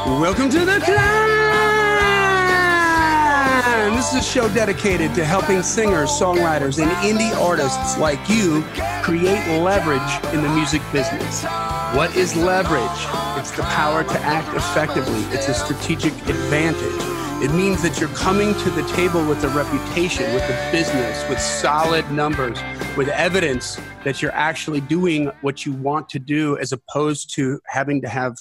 Welcome to the Climb! This is a show dedicated to helping singers, songwriters, and indie artists like you create leverage in the music business. What is leverage? It's the power to act effectively. It's a strategic advantage. It means that you're coming to the table with a reputation, with a business, with solid numbers, with evidence that you're actually doing what you want to do, as opposed to having to have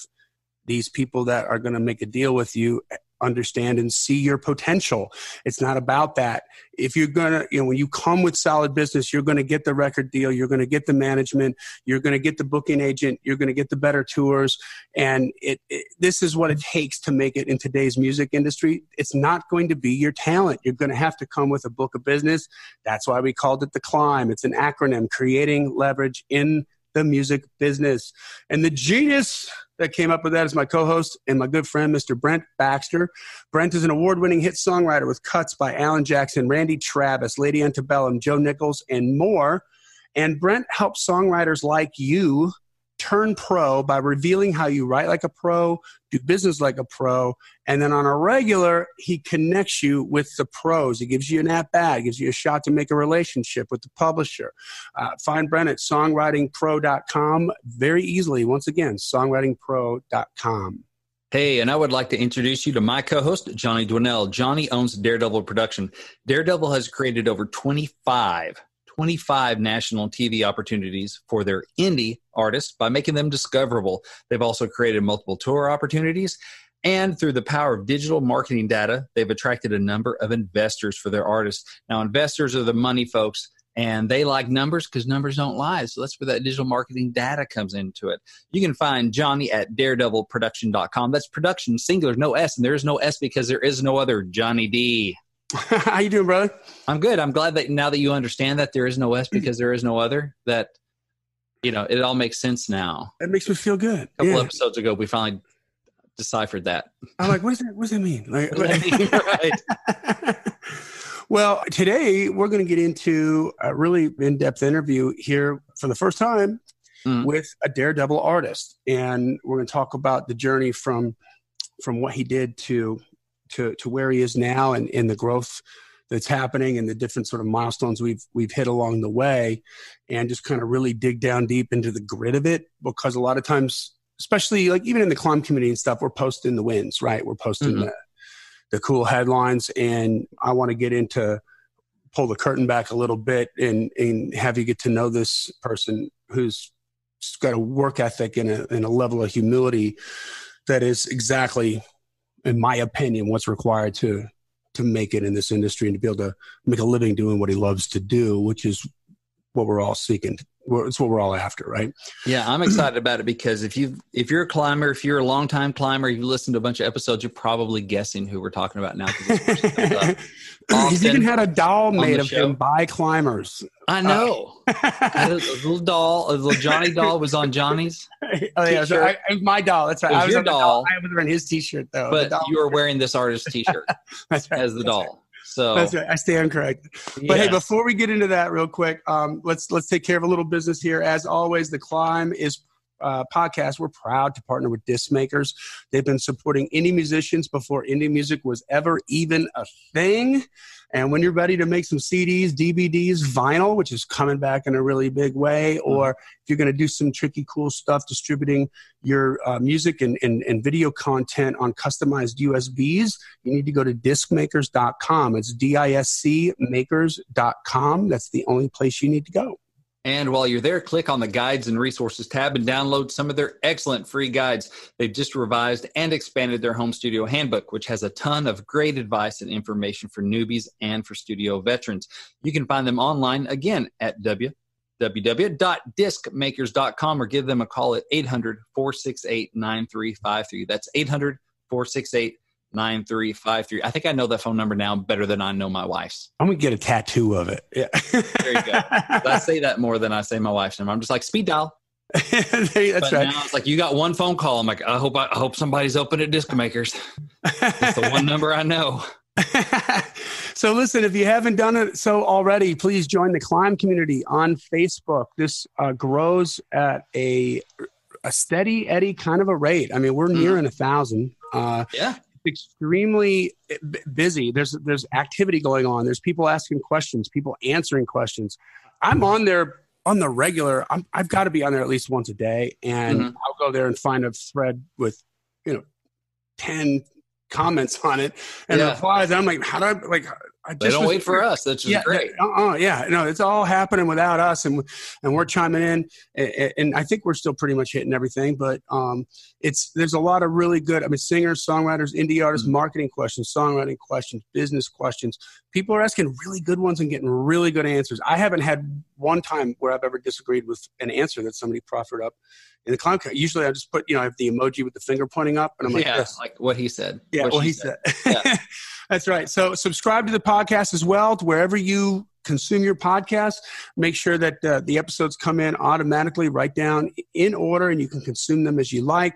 these people that are going to make a deal with you understand and see your potential. It's not about that. If you're going to, when you come with solid business, you're going to get the record deal, you're going to get the management, you're going to get the booking agent, you're going to get the better tours. And this is what it takes to make it in today's music industry. It's not going to be your talent. You're going to have to come with a book of business. That's why we called it the Climb. It's an acronym, creating leverage in the music business. And the genius that came up with that is my co-host and my good friend, Mr. Brent Baxter. Brent is an award-winning hit songwriter with cuts by Alan Jackson, Randy Travis, Lady Antebellum, Joe Nichols, and more. And Brent helps songwriters like you turn pro by revealing how you write like a pro, do business like a pro, and then on a regular, he connects you with the pros. He gives you an at-bat, gives you a shot to make a relationship with the publisher. Find Brent at songwritingpro.com very easily. Once again, songwritingpro.com. Hey, and I would like to introduce you to my co-host, Johnny Dwinell. Johnny owns Daredevil Production. Daredevil has created over 25 national TV opportunities for their indie artists by making them discoverable. They've also created multiple tour opportunities, and through the power of digital marketing data, they've attracted a number of investors for their artists. Now, investors are the money folks, and they like numbers because numbers don't lie. So that's where that digital marketing data comes into it. You can find Johnny at daredevilproduction.com. That's production, singular, no S, and there is no S because there is no other Johnny D. How you doing, brother? I'm good. I'm glad that now that you understand that there is no S because there is no other, that, it all makes sense now. It makes me feel good. A couple episodes ago, we finally deciphered that. I'm like, what does that mean? Like, what does that mean? Right. Well, today we're going to get into a really in-depth interview here for the first time with a Daredevil artist. And we're going to talk about the journey from what he did to where he is now, and the growth that's happening and the different sort of milestones we've hit along the way, and just kind of really dig down deep into the grit of it. Because a lot of times, especially like even in the Climb community and stuff, we're posting the wins, right? We're posting the cool headlines, and I want to get into pull the curtain back a little bit and have you get to know this person who's got a work ethic and a level of humility that is exactly, in my opinion, what's required to make it in this industry and to be able to make a living doing what he loves to do, which is what we're all seeking. It's what we're all after, right? Yeah, I'm excited about it because if you're a climber, if you're a longtime climber, you've listened to a bunch of episodes, you're probably guessing who we're talking about now. He's even had a doll made of him by climbers. I know. A little doll, a little Johnny doll was on Johnny's. Oh yeah, it was my doll. That's right. I was your doll. I was wearing his T-shirt though. But you were wearing this artist's T-shirt. That's right. As the doll. Right. So that's right. I stand corrected. But hey, before we get into that real quick, let's take care of a little business here. As always, the Climb is podcast. We're proud to partner with Disc Makers. They've been supporting indie musicians before indie music was ever even a thing. And when you're ready to make some CDs, DVDs, vinyl, which is coming back in a really big way, or if you're going to do some tricky, cool stuff distributing your music and video content on customized USBs, you need to go to discmakers.com. It's DISC makers.com. That's the only place you need to go. And while you're there, click on the Guides and Resources tab and download some of their excellent free guides. They've just revised and expanded their home studio handbook, which has a ton of great advice and information for newbies and for studio veterans. You can find them online, again, at www.discmakers.com, or give them a call at 800-468-9353. That's 800-468-9353. I think I know that phone number now better than I know my wife's. I'm going to get a tattoo of it. Yeah. There you go. I say that more than I say my wife's number. I'm just like, speed dial. That's but right. Now it's like, you got one phone call. I'm like, I hope somebody's open at Disc Makers. That's the one number I know. So listen, if you haven't done it so already, please join the Climb community on Facebook. This grows at a steady Eddie kind of a rate. I mean, we're nearing 1,000. Yeah. Extremely busy. There's activity going on. There's people asking questions, people answering questions. I'm on there on the regular. I've got to be on there at least once a day, and I'll go there and find a thread with 10 comments on it and replies. And I'm like, how do I like? They don't wait for us. That's just great. No, it's all happening without us, and we're chiming in, and I think we're still pretty much hitting everything. But there's a lot of really good. I mean, singers, songwriters, indie artists, marketing questions, songwriting questions, business questions. People are asking really good ones and getting really good answers. I haven't had one time where I've ever disagreed with an answer that somebody proffered up in the comment. Usually, I just put I have the emoji with the finger pointing up, and I'm like, yes, like what he said. Yeah, what he said. Yeah. That's right. So subscribe to the podcast as well, to wherever you consume your podcast. Make sure that the episodes come in automatically, right down in order, and you can consume them as you like.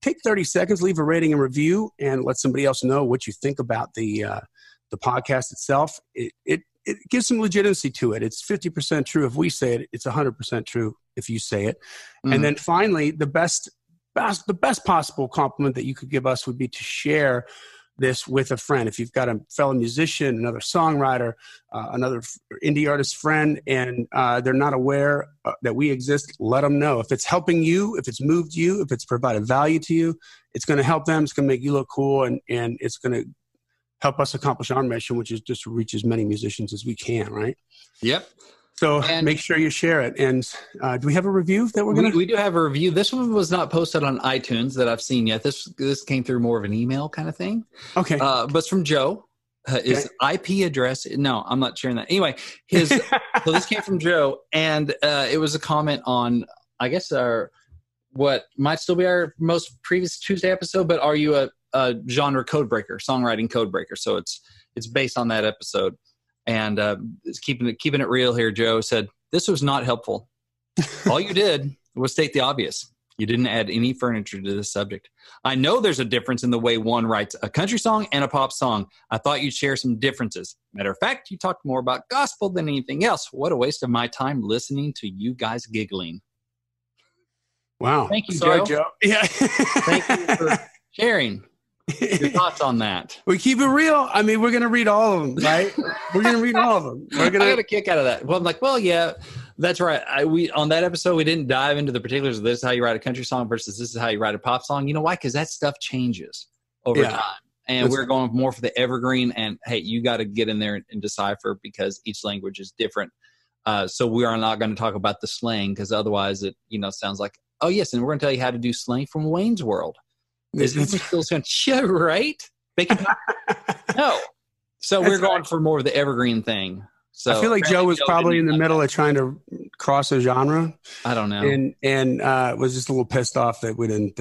Take 30 seconds, leave a rating and review, and let somebody else know what you think about the podcast itself. It gives some legitimacy to it. It's 50% true if we say it. It's 100% true if you say it. And then finally, the best possible compliment that you could give us would be to share this with a friend. If you've got a fellow musician, another songwriter, another indie artist friend, and they're not aware that we exist, let them know. If it's helping you, if it's moved you, if it's provided value to you, it's going to help them. It's going to make you look cool, and it's going to help us accomplish our mission, which is just to reach as many musicians as we can, right? Yep. So make sure you share it. And do we have a review that we're going to? We do have a review. This one was not posted on iTunes that I've seen yet. This came through more of an email kind of thing. Okay. But it's from Joe. His IP address. No, I'm not sharing that. Anyway, so this came from Joe, and it was a comment on, I guess, what might still be our most previous Tuesday episode, but are you a genre code breaker, songwriting code breaker? So it's based on that episode. And it's keeping it real here. Joe said, "This was not helpful. All you did was state the obvious. You didn't add any furniture to this subject. I know there's a difference in the way one writes a country song and a pop song. I thought you'd share some differences. Matter of fact, you talked more about gospel than anything else. What a waste of my time listening to you guys giggling." Wow. Thank you, Sorry, Joe. Yeah. Thank you for sharing your thoughts on that. We keep it real. I mean, we're going to read all of them, right? We're going to read all of them. I got a kick out of that. Well, I'm like, well, yeah, that's right. We on that episode, we didn't dive into the particulars of this is how you write a country song versus this is how you write a pop song. You know why? Because that stuff changes over time. And we're going more for the evergreen. And, hey, you got to get in there and decipher because each language is different. So we are not going to talk about the slang because otherwise it sounds like, oh, yes, and we're going to tell you how to do slang from Wayne's World. Is it still saying, yeah, right? No. So we're going for more of the evergreen thing. So I feel like Joe was probably in the middle of trying to cross a genre. I don't know. And was just a little pissed off that we didn't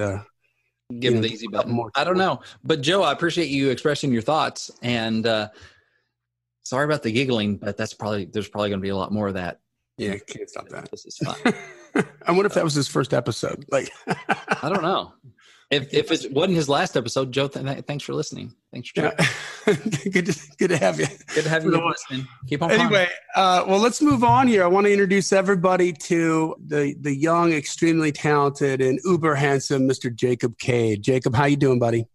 give him the easy button. I don't know. But Joe, I appreciate you expressing your thoughts. And sorry about the giggling, but there's probably going to be a lot more of that. Yeah, can't stop that. This is fun. I wonder if that was his first episode. Like, I don't know. If it wasn't his last episode, Joe, thanks for listening. Thanks for good to have you. Good to have you listening. Keep on. Anyway, well, let's move on here. I want to introduce everybody to the young, extremely talented, and uber handsome Mr. Jacob Cade. Jacob, how you doing, buddy?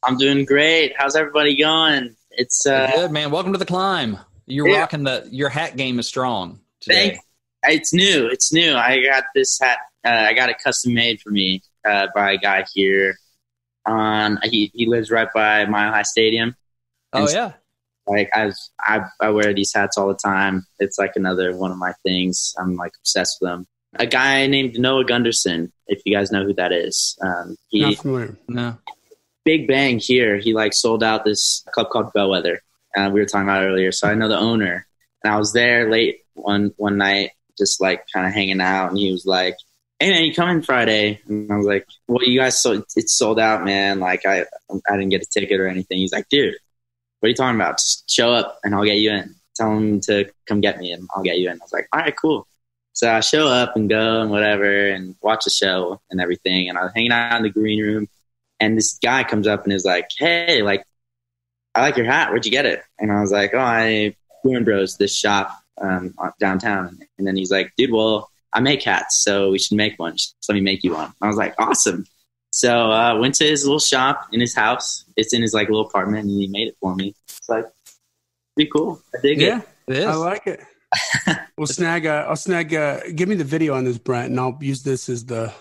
I'm doing great. How's everybody going? It's good, man. Welcome to the climb. You're rocking your hat game is strong today. Thanks. It's new. It's new. I got this hat. I got it custom made for me by a guy here. He lives right by Mile High Stadium. Oh yeah. Like I wear these hats all the time. It's like another one of my things. I'm like obsessed with them. A guy named Noah Gunderson, if you guys know who that is. Not familiar. No. Big Bang here. He like sold out this club called Bellwether. We were talking about it earlier. So I know the owner, and I was there late one night, just like kind of hanging out, and he was like, "Hey man, you coming Friday?" And I was like, "Well, you guys it's sold out, man. Like I didn't get a ticket or anything." He's like, "Dude, what are you talking about? Just show up and I'll get you in. Tell him to come get me and I'll get you in." I was like, "All right, cool." So I show up and go and whatever and watch the show and everything. And I was hanging out in the green room, and this guy comes up and is like, "Hey, like, I like your hat. Where'd you get it?" And I was like, "Oh, I Bruin Bros, this shop downtown." And then he's like, "Dude, well, I make hats, so we should make one. Just let me make you one." I was like, "Awesome." So went to his little shop in his house. It's in his like little apartment, and he made it for me. It's like pretty cool. I dig it. Yeah, I like it. I'll snag. Give me the video on this, Brent, and I'll use this as the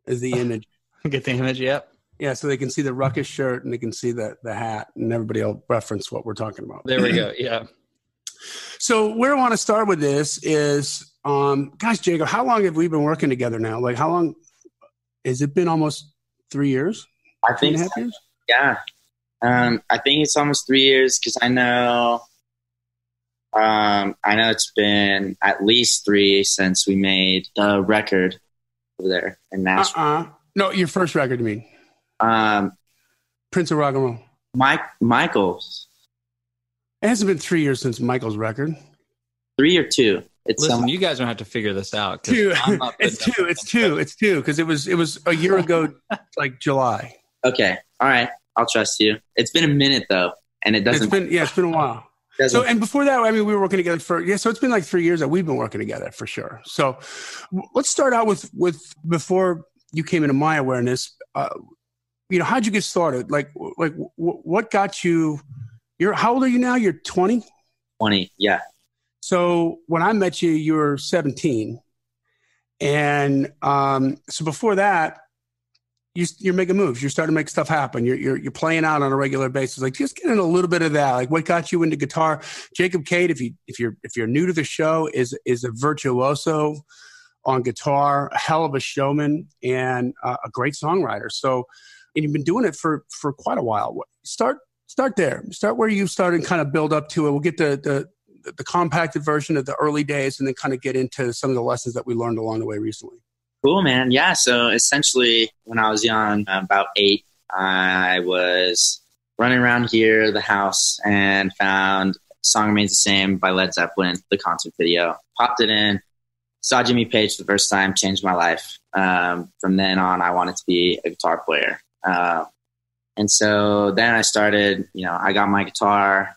image. Get the image. Yep. Yeah, so they can see the Ruckus shirt and they can see the hat, and everybody will reference what we're talking about. There we go. Yeah. So where I want to start with this is, gosh, Jacob, how long have we been working together now? Like, how long has it been? Almost 3 years? I think 2.5 years? Yeah. I think it's almost 3 years because I know it's been at least 3 since we made the record over there in Nashville. No, your first record, you mean? Prince of Rock and Roll. Michael's. It hasn't been 3 years since Michael's record. 3 or 2. Listen, you guys don't have to figure this out. Two. It's two because it was a year ago, like July. Okay. All right. I'll trust you. It's been a minute though, and it doesn't. It's been a while. So, and before that, I mean, we were working together so it's been like 3 years that we've been working together for sure. So let's start out with before you came into my awareness, how'd you get started? Like what got you, how old are you now? You're 20? 20. Yeah. So when I met you, you were 17. And so before that, you're making moves. You're starting to make stuff happen. You're playing out on a regular basis. Like, just get in a little bit of that. Like, what got you into guitar? Jacob Cade, if you're new to the show, is a virtuoso on guitar, a hell of a showman, and a great songwriter. So, and you've been doing it for quite a while. Start there. Start where you started and kind of build up to it. We'll get the compacted version of the early days, and then kind of get into some of the lessons that we learned along the way recently. Cool, man. Yeah. So essentially when I was young, about 8, I was running around here, the house, and found Song Remains the Same by Led Zeppelin, the concert video. Popped it in, saw Jimmy Page for the first time, changed my life. From then on, I wanted to be a guitar player. And so then I started, I got my guitar.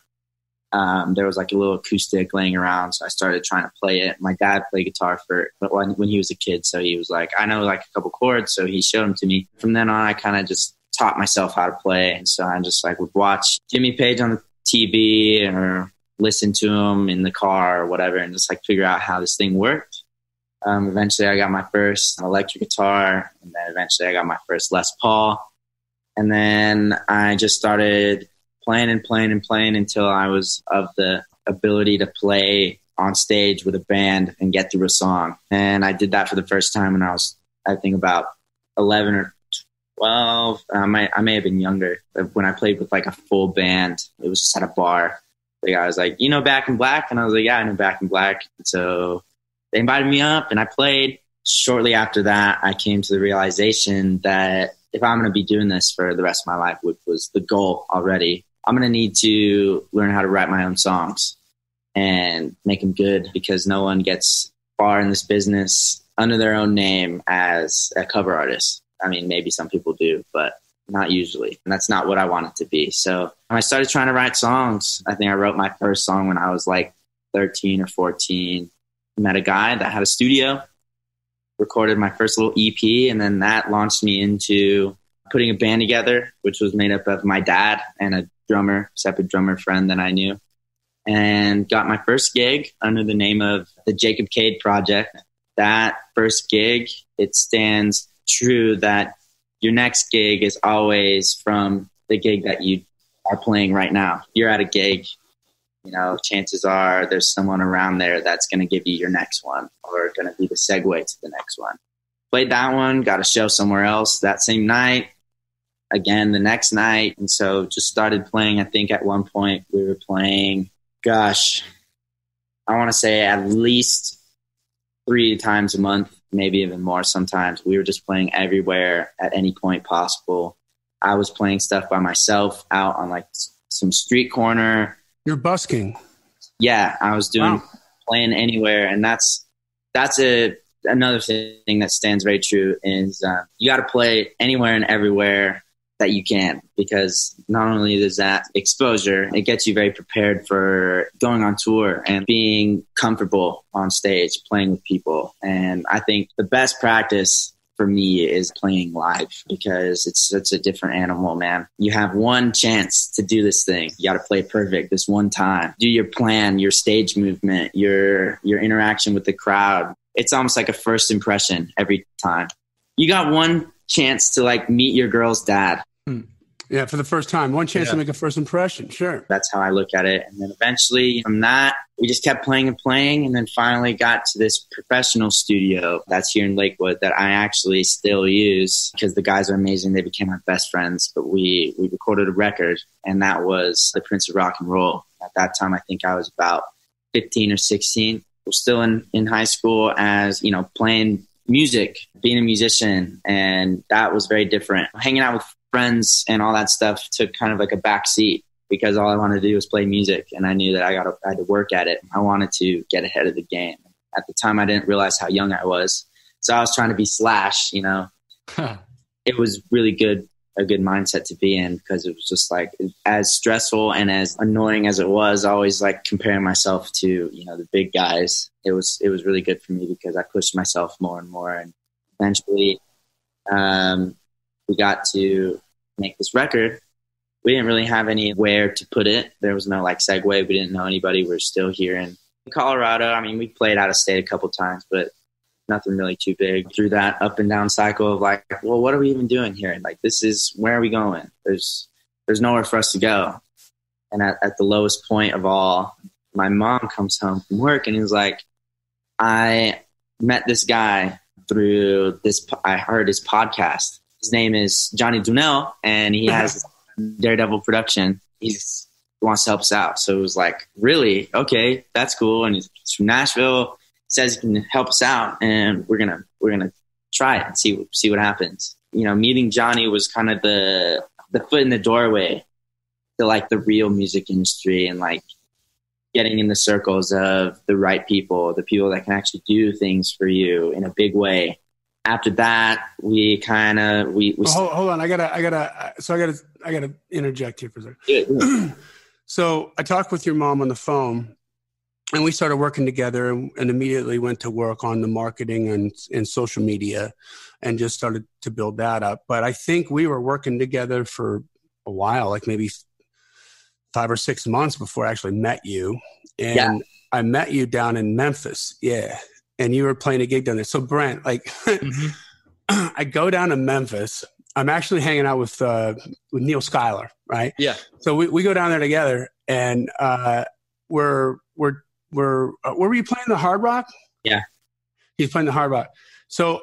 There was like a little acoustic laying around, so I started trying to play it. My dad played guitar when he was a kid, so he was like, I know like a couple chords, so he showed them to me. From then on, I kind of just taught myself how to play, and so I just like would watch Jimmy Page on the TV or listen to him in the car or whatever, and just like figure out how this thing worked. Eventually, I got my first electric guitar, and then eventually I got my first Les Paul, and then I just started playing until I was of the ability to play on stage with a band and get through a song. And I did that for the first time when I was, I think, about 11 or 12. I may have been younger. When I played with like a full band, it was just at a bar. The guy was like, Back in Black? And I was like, yeah, I know Back in Black. And so they invited me up and I played. Shortly after that, I came to the realization that if I'm going to be doing this for the rest of my life, which was the goal already, I'm going to need to learn how to write my own songs and make them good, because no one gets far in this business under their own name as a cover artist. I mean, maybe some people do, but not usually. And that's not what I want it to be. So I started trying to write songs. I think I wrote my first song when I was like 13 or 14. Met a guy that had a studio, recorded my first little EP, and then that launched me into putting a band together, which was made up of my dad and a separate drummer friend that I knew, and got my first gig under the name of the Jacob Cade Project. That first gig, it stands true that your next gig is always from the gig that you are playing right now. You're at a gig, chances are there's someone around there that's going to give you your next one, or going to be the segue to the next one. Played that one, got a show somewhere else that same night, again the next night. And so just started playing. I think at one point we were playing, I want to say at least 3 times a month, maybe even more sometimes. We were just playing everywhere at any point possible. I was playing stuff by myself out on like some street corner. You're busking. Yeah, I was playing anywhere. And that's another thing that stands very true is you got to play anywhere and everywhere that you can, because not only does that exposure, it gets you very prepared for going on tour and being comfortable on stage, playing with people. And I think the best practice for me is playing live, because it's such a different animal, man. You have one chance to do this thing. You got to play perfect this one time. Do your plan, your stage movement, your interaction with the crowd. It's almost like a first impression every time. You got one chance to like meet your girl's dad. Yeah, for the first time. One chance to make a first impression. Sure. That's how I look at it. And then eventually from that, we just kept playing and playing, and then finally got to this professional studio that's here in Lakewood that I actually still use, because the guys are amazing. They became my best friends. But we recorded a record, and that was The Prince of Rock and Roll. At that time, I think I was about 15 or 16. I was still in high school, as, you know, playing music, being a musician. And that was very different. Hanging out with friends and all that stuff took kind of like a back seat, because all I wanted to do was play music, and I knew that I had to work at it. I wanted to get ahead of the game. At the time, I didn't realize how young I was, so I was trying to be Slash. You know, It was really a good mindset to be in, because it was just like, as stressful and as annoying as it was, always like comparing myself to, you know, the big guys. It was really good for me, because I pushed myself more and more, and eventually, we got to make this record. We didn't really have anywhere to put it. There was no like segue. We didn't know anybody. We're still here in Colorado. I mean, we played out of state a couple times, but nothing really too big. Through that up and down cycle of like, well, what are we even doing here? Like, where are we going? There's nowhere for us to go. And at the lowest point of all, my mom comes home from work and is like, I met this guy through this. I heard his podcast. His name is Johnny Dwinell, and he has Daredevil Production. He wants to help us out. So it was like, really? Okay, that's cool. And he's from Nashville, says he can help us out, and we're gonna try it and see what happens. You know, meeting Johnny was kind of the foot in the doorway to like the real music industry, and like getting in the circles of the right people, the people that can actually do things for you in a big way. After that, we kind of hold on. I gotta interject here for a second. Yeah. So I talked with your mom on the phone, and we started working together, and immediately went to work on the marketing and social media, and just started to build that up. But I think we were working together for a while, like maybe 5 or 6 months before I actually met you. And I met you down in Memphis. Yeah. And you were playing a gig down there. So Brent, like, I go down to Memphis. I'm actually hanging out with Neil Schuyler, right? Yeah. So we go down there together, and were you playing the Hard Rock? Yeah. He's playing the Hard Rock. So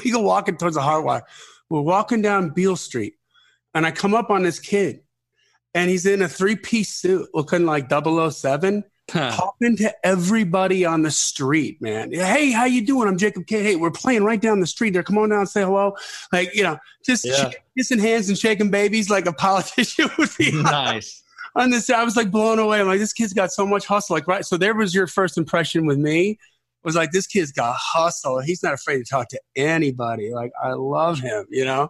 we go walking towards the Hard Rock. We're walking down Beale Street, and I come up on this kid, and he's in a 3-piece suit looking like 007. Talking to everybody on the street, man. Hey, how you doing? I'm Jacob K. Hey, we're playing right down the street there. Come on down and say hello. Like, you know, just kissing hands and shaking babies like a politician would be. Nice. On this, I was like blown away. I'm like, this kid's got so much hustle. Like, right. So there was your first impression with me. Was like, this kid's got hustle. He's not afraid to talk to anybody. Like, I love him, you know?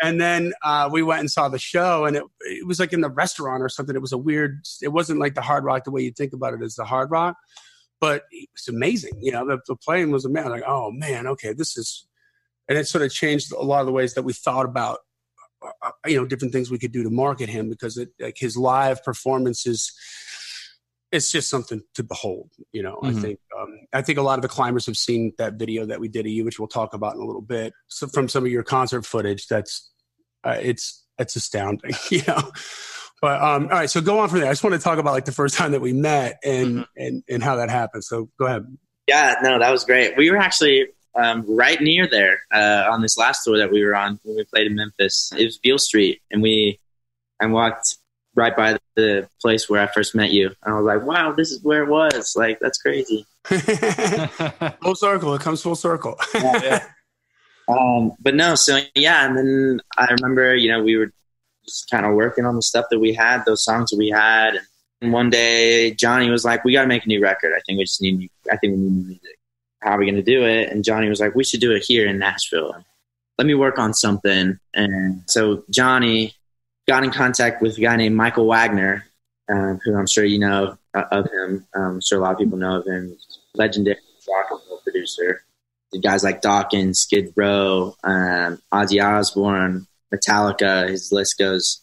And then we went and saw the show, and it was like in the restaurant or something. It was it wasn't like the Hard Rock the way you think about it as the Hard Rock, but it's amazing. You know, the playing was amazing. Like, oh man, okay, and it sort of changed a lot of the ways that we thought about, you know, different things we could do to market him, because like his live performances, it's just something to behold, you know. Mm-hmm. I think a lot of the climbers have seen that video that we did of you, which we'll talk about in a little bit. So from some of your concert footage, that's it's astounding, you know. But all right, so go on from there. I just want to talk about like the first time that we met and how that happened. So go ahead. Yeah, no, that was great. We were actually right near there on this last tour that we were on when we played in Memphis. It was Beale Street, and I walked right by the place where I first met you. And I was like, wow, this is where it was. Like, that's crazy. Full circle. It comes full circle. Yeah. But no, so yeah. And then I remember, you know, we were just kind of working on the stuff that we had, those songs that we had. And one day Johnny was like, we got to make a new record. I think we need new music. How are we going to do it? And Johnny was like, we should do it here in Nashville. Let me work on something. And so Johnny got in contact with a guy named Michael Wagner, who I'm sure you know of him. I'm sure a lot of people know of him. Legendary rock and roll producer. The guys like Dawkins, Skid Row, Ozzy Osbourne, Metallica, his list goes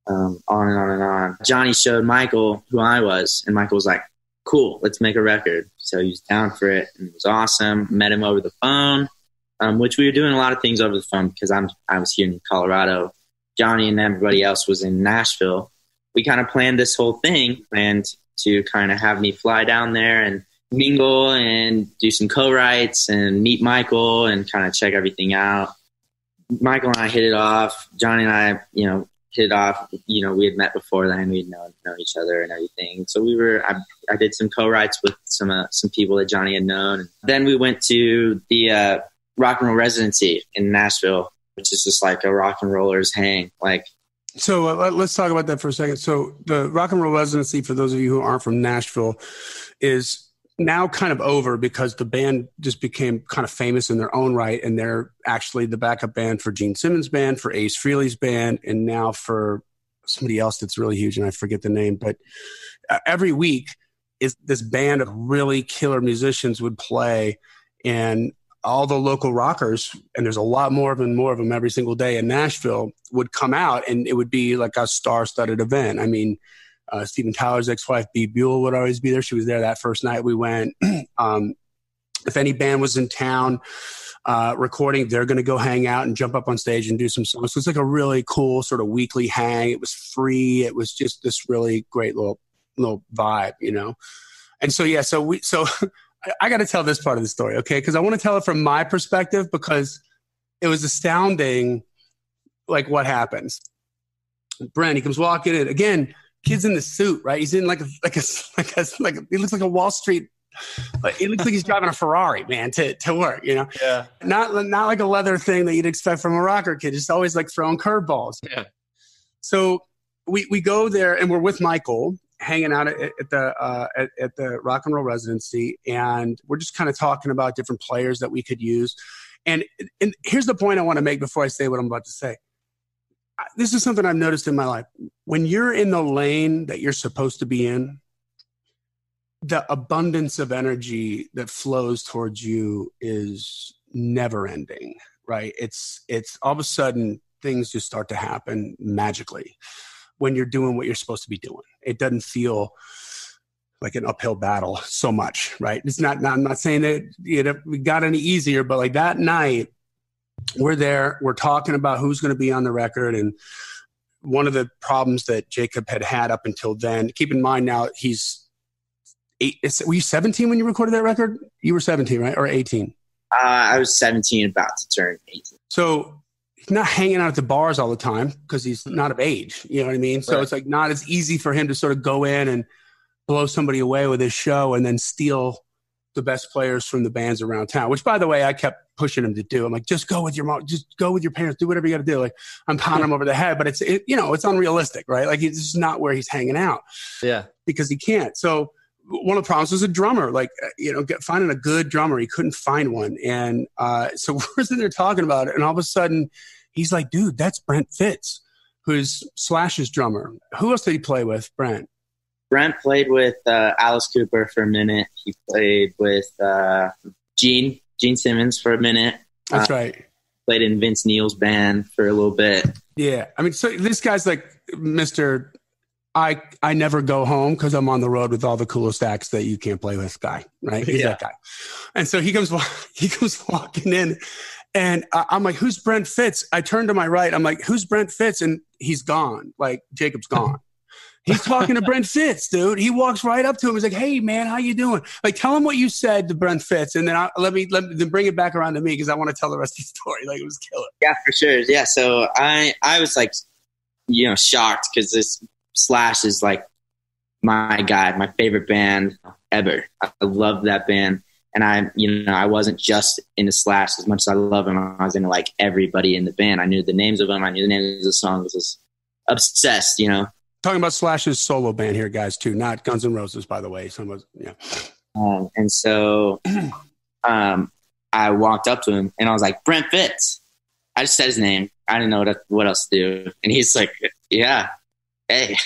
on and on and on. Johnny showed Michael who I was, and Michael was like, cool, let's make a record. So he was down for it, and it was awesome. Met him over the phone, which we were doing a lot of things over the phone because I was here in Colorado. Johnny and everybody else was in Nashville. We kind of planned this whole thing, planned to kind of have me fly down there and mingle and do some co-writes and meet Michael and kind of check everything out. Michael and I hit it off. Johnny and I, hit it off. We had met before then. We'd known each other and everything. So I did some co-writes with some people that Johnny had known. Then we went to the rock and roll residency in Nashville, which is just like a rock and rollers hang. So let's talk about that for a second. So the rock and roll residency, for those of you who aren't from Nashville, is now kind of over because the band just became kind of famous in their own right. And they're actually the backup band for Gene Simmons' band, for Ace Frehley's band, and now for somebody else that's really huge, and I forget the name. But every week is this band of really killer musicians would play, and all the local rockers, and there's a lot more of them every single day in Nashville, would come out, and it would be like a star-studded event. I mean, Steven Tyler's ex-wife, Bea Buell, would always be there. She was there that first night we went. If any band was in town recording, they're going to go hang out and jump up on stage and do some songs. So it's like a really cool sort of weekly hang. It was free. It was just this really great little vibe, And so, yeah, so I got to tell this part of the story, okay? Because I want to tell it from my perspective because it was astounding, like what happens. Brent, he comes walking in again. Kid's in the suit, right? He's in he looks like a Wall Street. He looks like he's driving a Ferrari, man, to work. Yeah. Not like a leather thing that you'd expect from a rocker kid. Just always like throwing curveballs. Yeah. So we go there and we're with Michael, hanging out at the rock and roll residency, and we're just kind of talking about different players that we could use. And here's the point I want to make before I say what I'm about to say. This is something I've noticed in my life. When you're in the lane that you're supposed to be in, the abundance of energy that flows towards you is never ending, right? It's all of a sudden things just start to happen magically when you're doing what you're supposed to be doing. It doesn't feel like an uphill battle so much, right? It's not, I'm not saying that we got any easier, but like that night, we're there, we're talking about who's going to be on the record. And one of the problems that Jacob had up until then, keep in mind now he's 8. Were you 17 when you recorded that record? You were 17, right? Or 18? I was 17, about to turn 18. So he's not hanging out at the bars all the time because he's not of age. You know what I mean? So It's like not as easy for him to sort of go in and blow somebody away with his show and then steal the best players from the bands around town, which, by the way, I kept pushing him to do. I'm like, just go with your mom, just go with your parents, do whatever you got to do. Like, I'm pounding him over the head, but it's unrealistic, right? Like, it's just not where he's hanging out. Yeah. Because he can't. So one of the problems was a drummer, finding a good drummer. He couldn't find one. And so we're sitting there talking about it. And all of a sudden he's like, dude, that's Brent Fitz, who's Slash's drummer. Who else did he play with, Brent? Brent played with Alice Cooper for a minute. He played with Gene Simmons for a minute. That's right. Played in Vince Neil's band for a little bit. Yeah. I mean, so this guy's like Mr. I never go home because I'm on the road with all the coolest acts that you can't play with guy, right? He's that guy. And so he comes walking in, and I'm like, who's Brent Fitz? I turn to my right. I'm like, who's Brent Fitz? And he's gone. Like, Jacob's gone. He's talking to Brent Fitz, dude. He walks right up to him. He's like, hey, man, how you doing? Like, tell him what you said to Brent Fitz, and then let me bring it back around to me because I want to tell the rest of the story. Like, it was killer. Yeah, for sure. Yeah, so I was like, shocked because this Slash is like my guy, my favorite band ever. I love that band. And I wasn't just into Slash as much as I love him. I was into like everybody in the band. I knew the names of them. I knew the names of the songs. I was just obsessed, Talking about Slash's solo band here, guys, too. Not Guns N' Roses, by the way. And so I walked up to him, and I was like, Brent Fitz. I just said his name. I didn't know what else to do. And he's like, yeah, hey.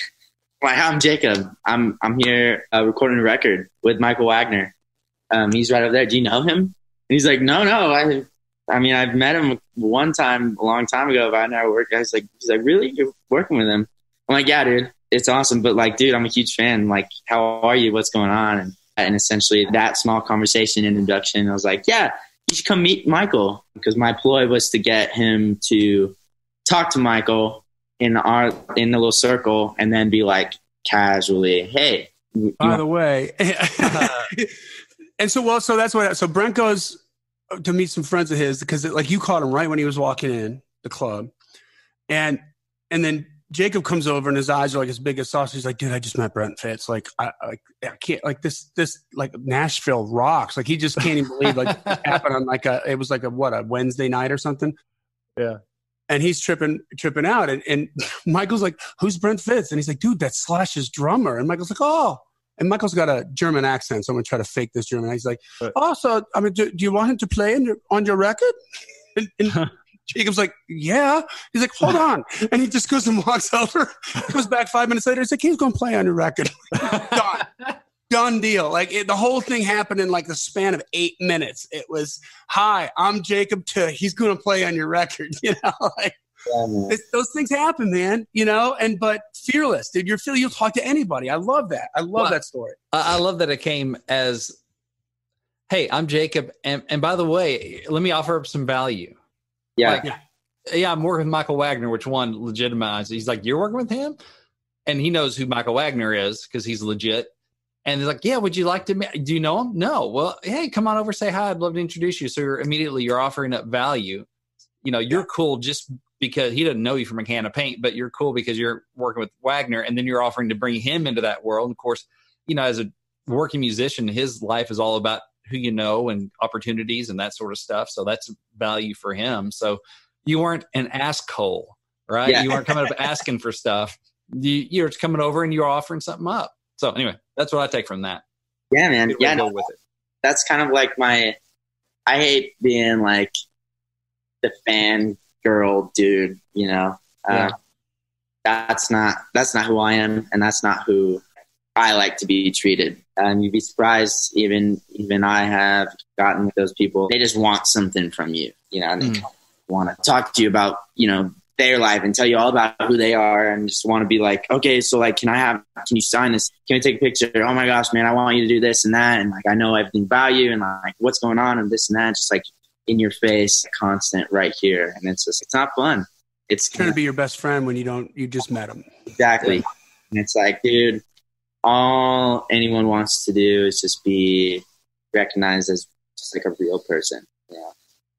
I'm Jacob. I'm here recording a record with Michael Wagner. He's right over there. Do you know him? he's like, no, I mean, I've met him one time a long time ago, but I never worked. He's like, really? You're working with him? I'm like, yeah, dude, it's awesome. But like, dude, I'm a huge fan. Like, how are you? What's going on? And essentially that small conversation and introduction, I was like, yeah, you should come meet Michael, because my ploy was to get him to talk to Michael in the little circle and then be like casually, hey, by the way. And so that's what, so Brent goes to meet some friends of his, because like you caught him right when he was walking in the club. And then Jacob comes over and his eyes are like as big as saucers. He's like, dude, I just met Brent Fitz. Like, I can't, like this, like Nashville rocks. Like, he just can't even believe like this happened on it was like a Wednesday night or something. Yeah. And he's tripping out. And Michael's like, who's Brent Fitz? And he's like, dude, that's Slash's drummer. And Michael's like, oh. And Michael's got a German accent, so I'm going to try to fake this German. He's like, oh, so, I mean, do you want him to play on your record? And Jacob's like, yeah. He's like, hold on. And he just goes and walks over, comes back 5 minutes later. He's like, he's going to play on your record. Done deal. Like, the whole thing happened in like the span of 8 minutes. It was, hi, I'm Jacob he's going to play on your record, you know? Like, yeah, those things happen, man, you know, but fearless, dude. You'll talk to anybody. I love that. I love that story. I love that it came as, hey, I'm Jacob. And by the way, let me offer up some value. Yeah. Like, yeah, I'm working with Michael Wagner, which one legitimized. He's like, you're working with him? And he knows who Michael Wagner is because he's legit. And he's like, yeah, would you like to do you know him? No. Well, hey, come on over, say hi. I'd love to introduce you. So you're offering up value. You know, you're cool just because he doesn't know you from a can of paint, but you're cool because you're working with Wagner, and then you're offering to bring him into that world. And of course, you know, as a working musician, his life is all about who you know and opportunities and that sort of stuff. So that's value for him. So you weren't an asshole, right? Yeah. You weren't coming up asking for stuff. You're coming over and you're offering something up. So anyway, that's what I take from that. Yeah, man. Yeah, no, with it. That's kind of like I hate being like the fan girl dude, you know. That's not who I am, and that's not who I like to be treated. You'd be surprised, even I have gotten with those people. They just want something from you, you know, and they want to talk to you about, you know, their life and tell you all about who they are, and just want to be like, okay, so like, can you sign this? Can we take a picture? Oh my gosh, man, I want you to do this and that, and like, I know everything about you, and like, what's going on, and this and that, just like in your face, constant right here. And it's not fun. It's trying to be your best friend when you just met him. Exactly. Yeah. And it's like, dude, all anyone wants to do is just be recognized as just like a real person. Yeah.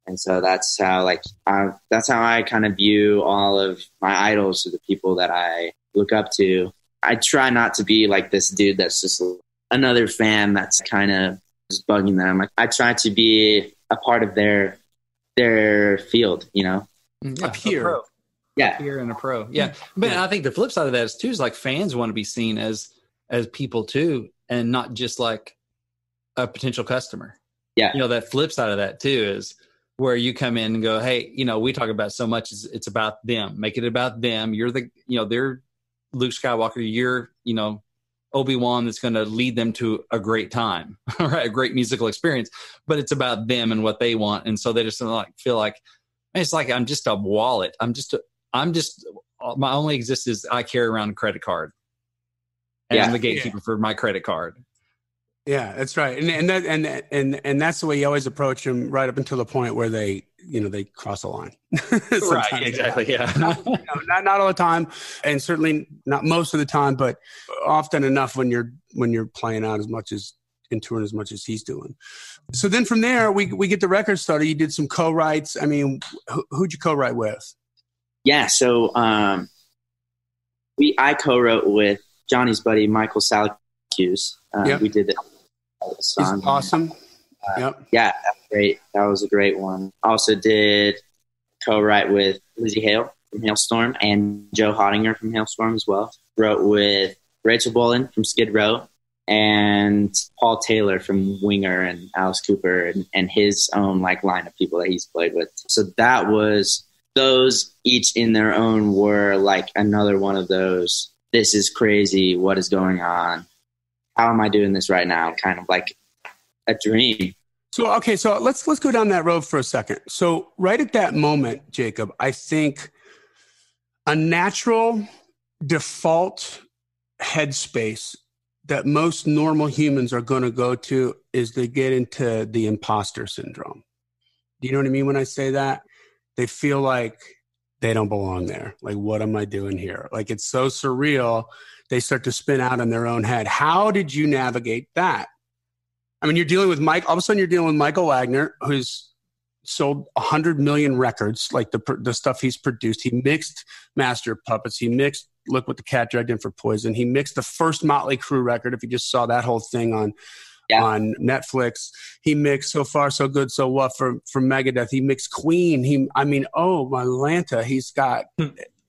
And so that's how I kind of view all of my idols, or the people that I look up to. I try not to be like this dude that's just another fan that's kind of just bugging them. Like, I try to be a part of their field, you know. Yeah, a peer. Yeah. A peer and a pro. Yeah. But I think the flip side of that is like fans want to be seen as people too, and not just like a potential customer. Yeah. You know, that flip side of that too is where you come in and go, hey, you know, we talk about so much, it's about them. Make it about them. You're they're Luke Skywalker. You're, you know, Obi-Wan that's going to lead them to a great time, right? A great musical experience, but it's about them and what they want. And so they just like feel like, man, it's like, I'm just a wallet. My only existence is I carry around a credit card, and I'm the gatekeeper for my credit card. Yeah, that's right. And that's the way you always approach them, right up until the point where they cross a line. Right. Exactly. Yeah. Not all the time, and certainly not most of the time, but often enough when you're playing out as much as in touring as much as he's doing. So then from there, we get the record started. You did some co-writes. I mean, who'd you co-write with? Yeah. So I co-wrote with Johnny's buddy, Michael Salacuse. We did that song. He's awesome. Yep. Yeah, great. That was a great one. Also did co-write with Lizzie Hale from Hailstorm and Joe Hottinger from Hailstorm as well. Wrote with Rachel Bolin from Skid Row and Paul Taylor from Winger and Alice Cooper and his own like line of people that he's played with. So that was, those each in their own were like another one of those, this is crazy, what is going on? How am I doing this right now? Kind of like a dream. So let's go down that road for a second. So right at that moment, Jacob, I think a natural default headspace that most normal humans are going to go to is they get into the imposter syndrome. Do you know what I mean when I say that? They feel like they don't belong there. Like, what am I doing here? Like, it's so surreal. They start to spin out in their own head. How did you navigate that? I mean, you're dealing with Mike. All of a sudden, you're dealing with Michael Wagner, who's sold 100 million records, like the stuff he's produced. He mixed Master of Puppets. He mixed Look What the Cat Dragged In for Poison. He mixed the first Motley Crue record, if you just saw that whole thing on Netflix. He mixed So Far, So Good, So What for Megadeth. He mixed Queen. Oh, my Lanta. He's got...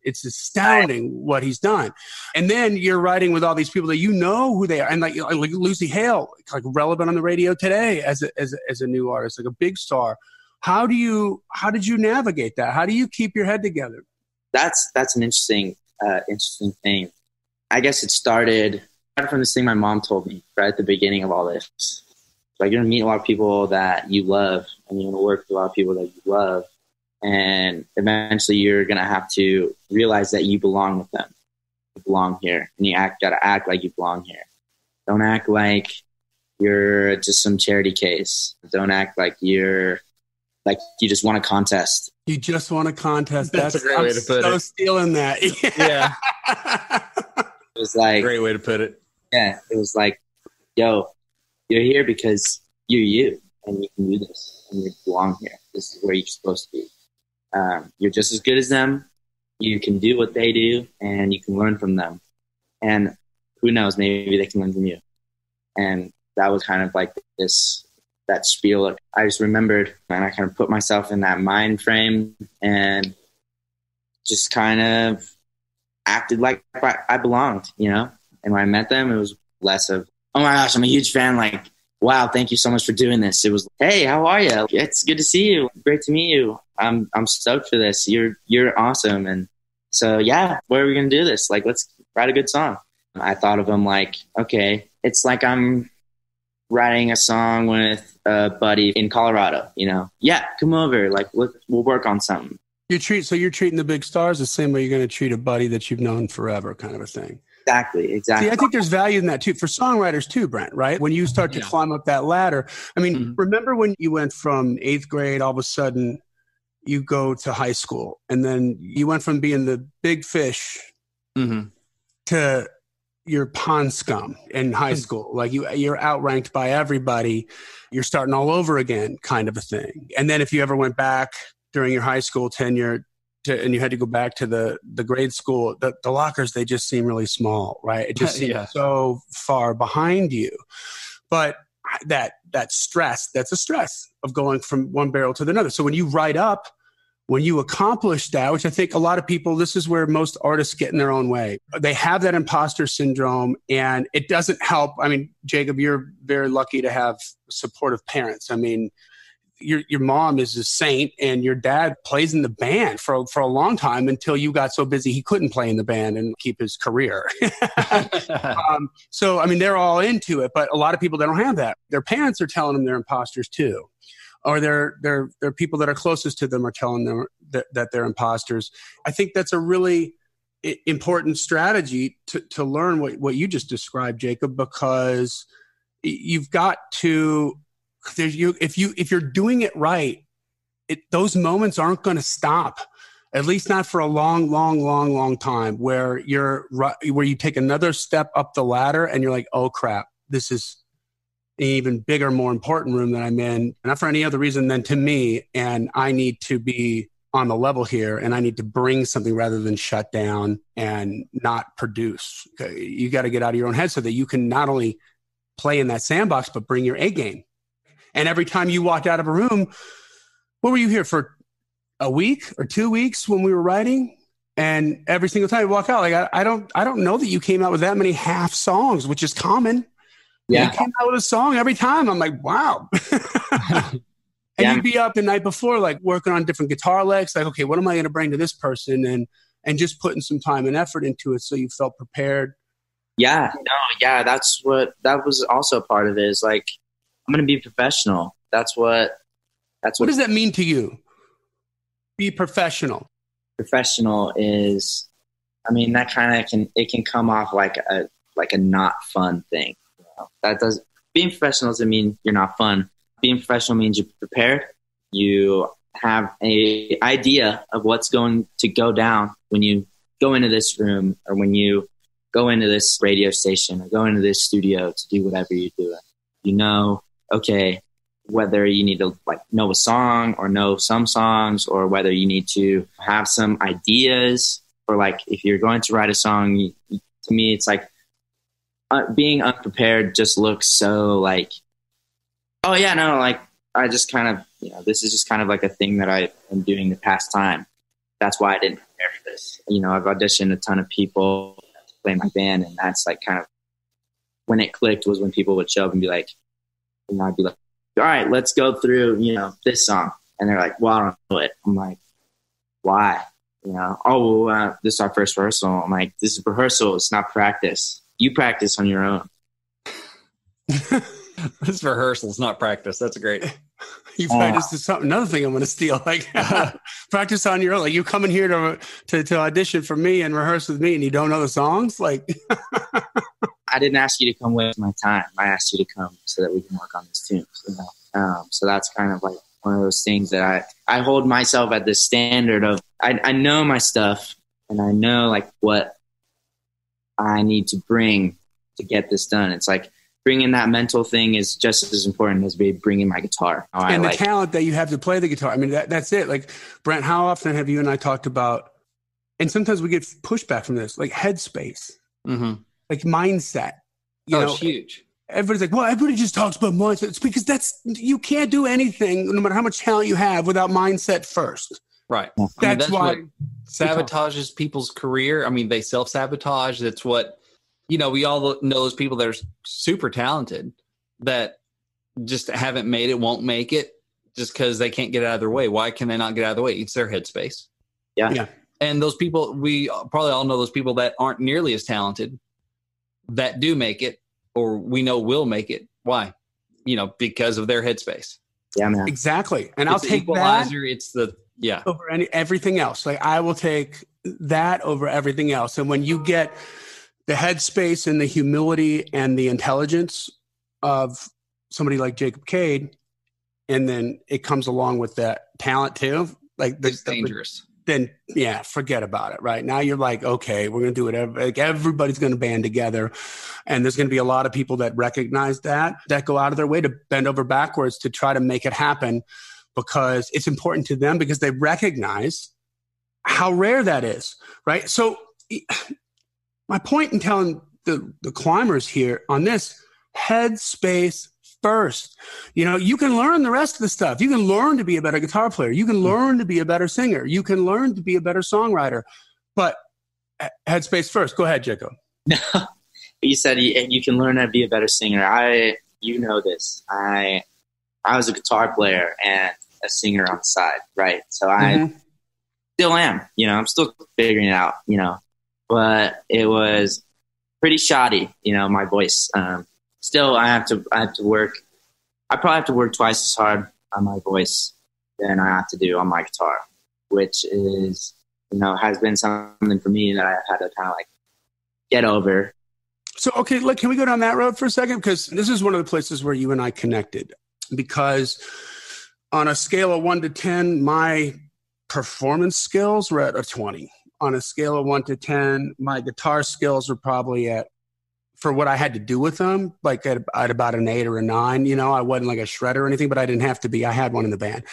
It's astounding what he's done. And then you're writing with all these people that you know who they are. And like Lucy Hale, like relevant on the radio today as a new artist, like a big star. How did you navigate that? How do you keep your head together? That's an interesting thing. I guess it started from this thing my mom told me right at the beginning of all this. Like, you're going to meet a lot of people that you love, and you're going to work with a lot of people that you love. And eventually you're going to have to realize that you belong with them. You belong here. And you got to act like you belong here. Don't act like you're just some charity case. Don't act like you just want a contest. You just want a contest. That's a great way to put it. So stealing that. Yeah. It was like... Great way to put it. Yeah. It was like, yo, you're here because you're you. And you can do this. And you belong here. This is where you're supposed to be. You're just as good as them. You can do what they do, and you can learn from them. And who knows, maybe they can learn from you. And that was kind of like that spiel. I just remembered, and I kind of put myself in that mind frame and just kind of acted like I belonged, you know? And when I met them, it was less of, oh my gosh, I'm a huge fan. Like, wow, thank you so much for doing this. It was, hey, how are you? It's good to see you. Great to meet you. I'm stoked for this. You're awesome. And so, yeah, where are we going to do this? Like, let's write a good song. I thought of them like, okay, it's like I'm writing a song with a buddy in Colorado, you know? Yeah, come over. Like, we'll work on something. So you're treating the big stars the same way you're going to treat a buddy that you've known forever, kind of a thing. Exactly. See, I think there's value in that too for songwriters too, Brent, right? When you start to climb up that ladder. I mean, remember when you went from 8th grade, all of a sudden you go to high school, and then you went from being the big fish to your pond scum in high school. Like you're outranked by everybody. You're starting all over again, kind of a thing. And then if you ever went back during your high school tenure and you had to go back to the grade school, the lockers, they just seem really small, right? It just seems so far behind you. But that stress, that's a stress of going from one barrel to another. So when you write up, when you accomplish that, which I think a lot of people, this is where most artists get in their own way. They have that imposter syndrome, and it doesn't help. I mean, Jacob, you're very lucky to have supportive parents. I mean, your mom is a saint, and your dad plays in the band for a long time until you got so busy he couldn't play in the band and keep his career. So, I mean, they're all into it, but a lot of people, they don't have that. Their parents are telling them they're imposters too. Or they're people that are closest to them are telling them that they're imposters. I think that's a really important strategy to learn what you just described, Jacob, because you've got to, if you're doing it right, those moments aren't going to stop. At least not for a long time, where you take another step up the ladder and you're like, oh crap, this is an even bigger, more important room that I'm in, not for any other reason than to me. And I need to be on the level here, and I need to bring something rather than shut down and not produce. Okay? You got to get out of your own head so that you can not only play in that sandbox, but bring your A game. And every time you walked out of a room, what were you here for? A week or 2 weeks when we were writing? And every single time you walk out, like, I don't know that you came out with that many half songs, which is common. Yeah. You came out with a song every time. I'm like, wow. And you'd be up the night before, like working on different guitar licks. Like, okay, what am I going to bring to this person? And just putting some time and effort into it so you felt prepared. Yeah, that was also part of it, is like, I'm going to be professional. That's what does that mean to you? Be professional. Professional is, I mean, that kind of can come off like a not fun thing. You know? Being professional doesn't mean you're not fun. Being professional means you're prepared. You have a idea of what's going to go down when you go into this room, or when you go into this radio station, or go into this studio to do whatever you're doing. You know, okay, whether you need to like know a song or know some songs, or whether you need to have some ideas, or like if you're going to write a song, to me, it's like being unprepared just looks so like, oh yeah, no, like I just kind of, you know, this is just kind of like a thing that I am doing to pass time. That's why I didn't prepare for this. You know, I've auditioned a ton of people to play my band, and that's like kind of when it clicked was when people would show up and be like, and I'd be like, all right, let's go through, you know, this song. And they're like, well, I don't know it. I'm like, why? You know, oh, well, this is our first rehearsal. I'm like, this is rehearsal. It's not practice. You practice on your own. This is rehearsal. It's not practice. That's great. You practice to something. Another thing I'm going to steal, like practice on your own. Like you coming here to audition for me and rehearse with me, and you don't know the songs. Like I didn't ask you to come waste my time. I asked you to come so that we can work on this tune. You know? So that's kind of like one of those things that I hold myself at this standard of I know my stuff, and I know like what I need to bring to get this done. It's like bringing that mental thing is just as important as bringing my guitar. And the talent that you have to play the guitar. I mean, that's it. Like, Brent, how often have you and I talked about, and sometimes we get pushback from this, like headspace, like mindset. You know, it's huge. Everybody's like, well, everybody just talks about mindset. It's because you can't do anything, no matter how much talent you have, without mindset first. Right. That's why what sabotages people's career. I mean, they self-sabotage. That's what, you know, we all know those people that are super talented that just haven't made it, won't make it just because they can't get out of their way. Why can they not get out of the way? It's their headspace. Yeah. And those people, we probably all know those people that aren't nearly as talented that do make it, or we know will make it. Why? You know, because of their headspace. Yeah, man. Exactly. And It's I'll take equalizer. that. It's the, over everything else. Like I will take that over everything else. And when you get the headspace and the humility and the intelligence of somebody like Jacob Cade, and then it comes along with that talent too, like it's dangerous. Then forget about it. Right now you're like, okay, we're going to do whatever. Like everybody's going to band together, and there's going to be a lot of people that recognize that go out of their way to bend over backwards to try to make it happen, because it's important to them, because they recognize how rare that is. Right. So my point in telling the climbers here on this, headspace first. You know, you can learn the rest of the stuff. You can learn to be a better guitar player. You can learn to be a better singer. You can learn to be a better songwriter. But headspace first. Go ahead, Jacob. You said you can learn how to be a better singer. You know this. I was a guitar player and a singer on the side, right? So I still am. You know, I'm still figuring it out, you know. But it was pretty shoddy, you know, my voice. Still, I have to work. I probably have to work twice as hard on my voice than I have to do on my guitar, which is, you know, has been something for me that I've had to kind of like get over. So, okay, look, can we go down that road for a second? Because this is one of the places where you and I connected. Because on a scale of 1 to 10, my performance skills were at a 20. On a scale of 1 to 10, my guitar skills were probably at, for what I had to do with them, like at about an 8 or a 9. You know, I wasn't like a shredder or anything, but I didn't have to be. I had one in the band.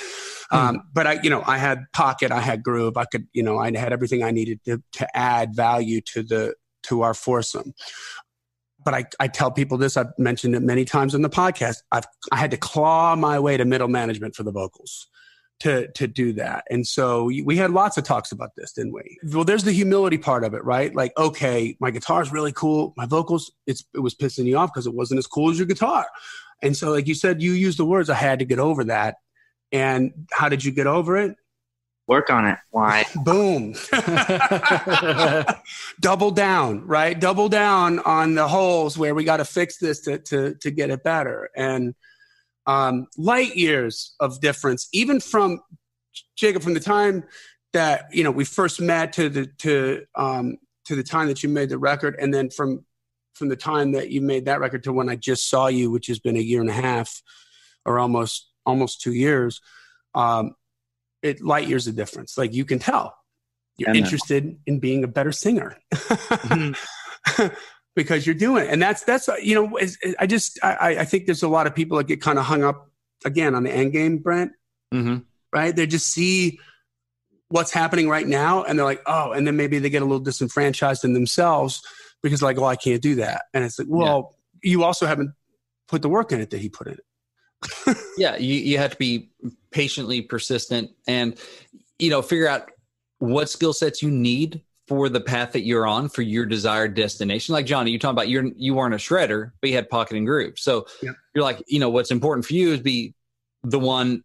But I had pocket, I had groove. I could, you know, I had everything I needed to add value to our foursome. But I tell people this, I've mentioned it many times on the podcast. I had to claw my way to middle management for the vocals to do that. And so we had lots of talks about this, didn't we? Well, there's the humility part of it, right? Like, okay, my guitar is really cool. My vocals, it was pissing you off because it wasn't as cool as your guitar. And so, like you said, you used the words, I had to get over that. And how did you get over it? Work on it. Why? Boom. Double down, right? Double down on the holes where we got to fix this to get it better. And light years of difference, even from Jacob, from the time that, you know, we first met to the time that you made the record. And then from the time that you made that record to when I just saw you, which has been a year and a half or almost 2 years, light years of difference. Like, you can tell you're interested in being a better singer. Because you're doing it. And that's, you know, I think there's a lot of people that get kind of hung up again on the end game, Brent, right? They just see what's happening right now and they're like, oh, and then maybe they get a little disenfranchised in themselves because like, oh, I can't do that. And it's like, well, you also haven't put the work in it that he put in it. Yeah. You have to be patiently persistent and, you know, figure out what skill sets you need for the path that you're on for your desired destination. Like Johnny, you're talking about you weren't a shredder, but you had pocket and groove. So you're like, you know, what's important for you is be the one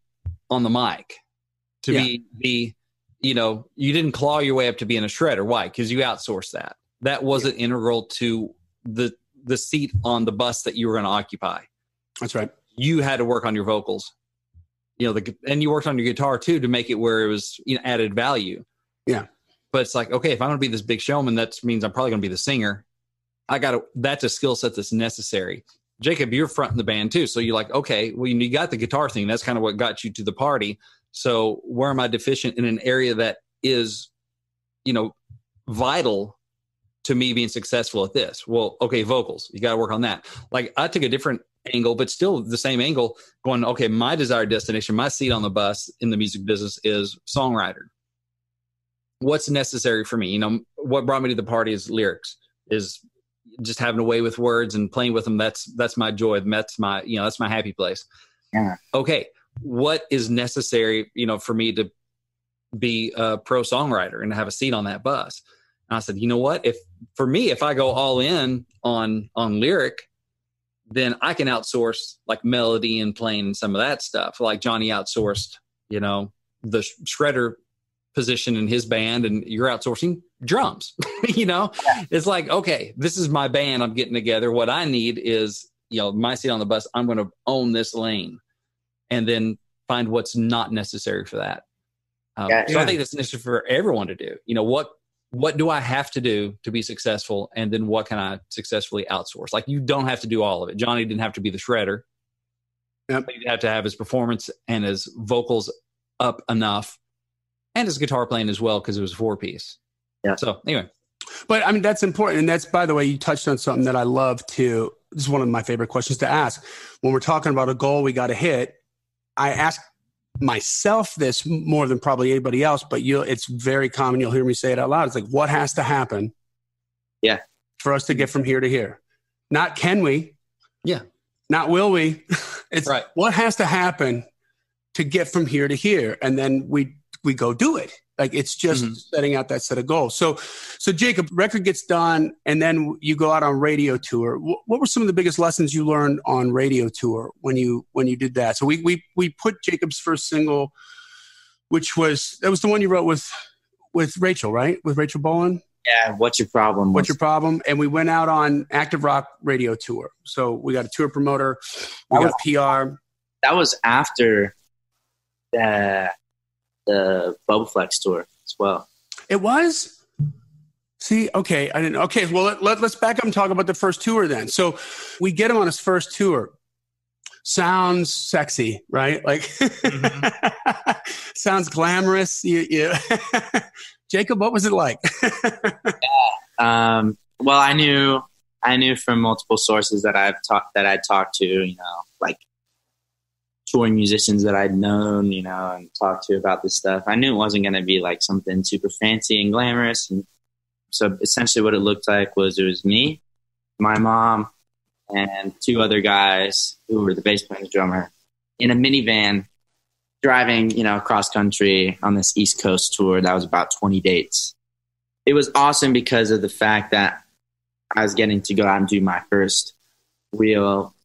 on the mic to be, you know, you didn't claw your way up to being a shredder. Why? Because you outsourced that. That wasn't integral to the seat on the bus that you were going to occupy. That's right. You had to work on your vocals, you know, and you worked on your guitar too, to make it where it was, you know, added value. Yeah. But it's like, okay, if I'm going to be this big showman, that means I'm probably going to be the singer. That's a skill set that's necessary. Jacob, you're fronting the band too. So you're like, okay, well, you got the guitar thing. That's kind of what got you to the party. So where am I deficient in an area that is, you know, vital to me being successful at this? Well, okay, vocals, you got to work on that. Like, I took a different angle, but still the same angle, going, okay, my desired destination, my seat on the bus in the music business is songwriter. What's necessary for me? You know, what brought me to the party is lyrics, is just having a way with words and playing with them. That's my joy. That's my, you know, that's my happy place. Yeah. Okay. What is necessary, you know, for me to be a pro songwriter and have a seat on that bus? And I said, you know what, if I go all in on lyric, then I can outsource like melody and playing and some of that stuff. Like Johnny outsourced, you know, the shredder position in his band, and you're outsourcing drums. You know, it's like, okay, this is my band I'm getting together. What I need is, you know, my seat on the bus. I'm going to own this lane and then find what's not necessary for that. So I think that's necessary for everyone to do. You know, what do I have to do to be successful? And then what can I successfully outsource? Like, you don't have to do all of it. Johnny didn't have to be the shredder. Yep. He had to have his performance and his vocals up enough, and his guitar playing as well, because it was a 4-piece. Yeah. So anyway. But I mean, that's important. And that's, by the way, you touched on something that I love to, this is one of my favorite questions to ask. When we're talking about a goal we got to hit, I ask myself this more than probably anybody else, but it's very common. You'll hear me say it out loud. It's like, what has to happen for us to get from here to here? Not can we? Yeah. Not will we? It's right. What has to happen to get from here to here? And then we go do it. Like, it's just setting out that set of goals. So Jacob, record gets done, and then you go out on radio tour. What were some of the biggest lessons you learned on radio tour when you did that? So we put Jacob's first single, that was the one you wrote with Rachel, right? With Rachel Bowen? Yeah. What's Your Problem? What's Your Problem? And we went out on Active Rock radio tour. So we got a tour promoter. We got PR. That was after the Bubbleflex tour as well. It was? See, okay. I didn't. Okay, well, let's back up and talk about the first tour then. So we get him on his first tour. Sounds sexy, right? Like, sounds glamorous. Jacob, what was it like? Well, I knew from multiple sources that I'd talked to, you know, like touring musicians that I'd known, you know, and talked to about this stuff. I knew it wasn't going to be like something super fancy and glamorous. And so essentially what it looked like was, it was me, my mom, and 2 other guys who were the bass player and the drummer in a minivan driving, you know, cross country on this East Coast tour. That was about 20 dates. It was awesome because of the fact that I was getting to go out and do my first real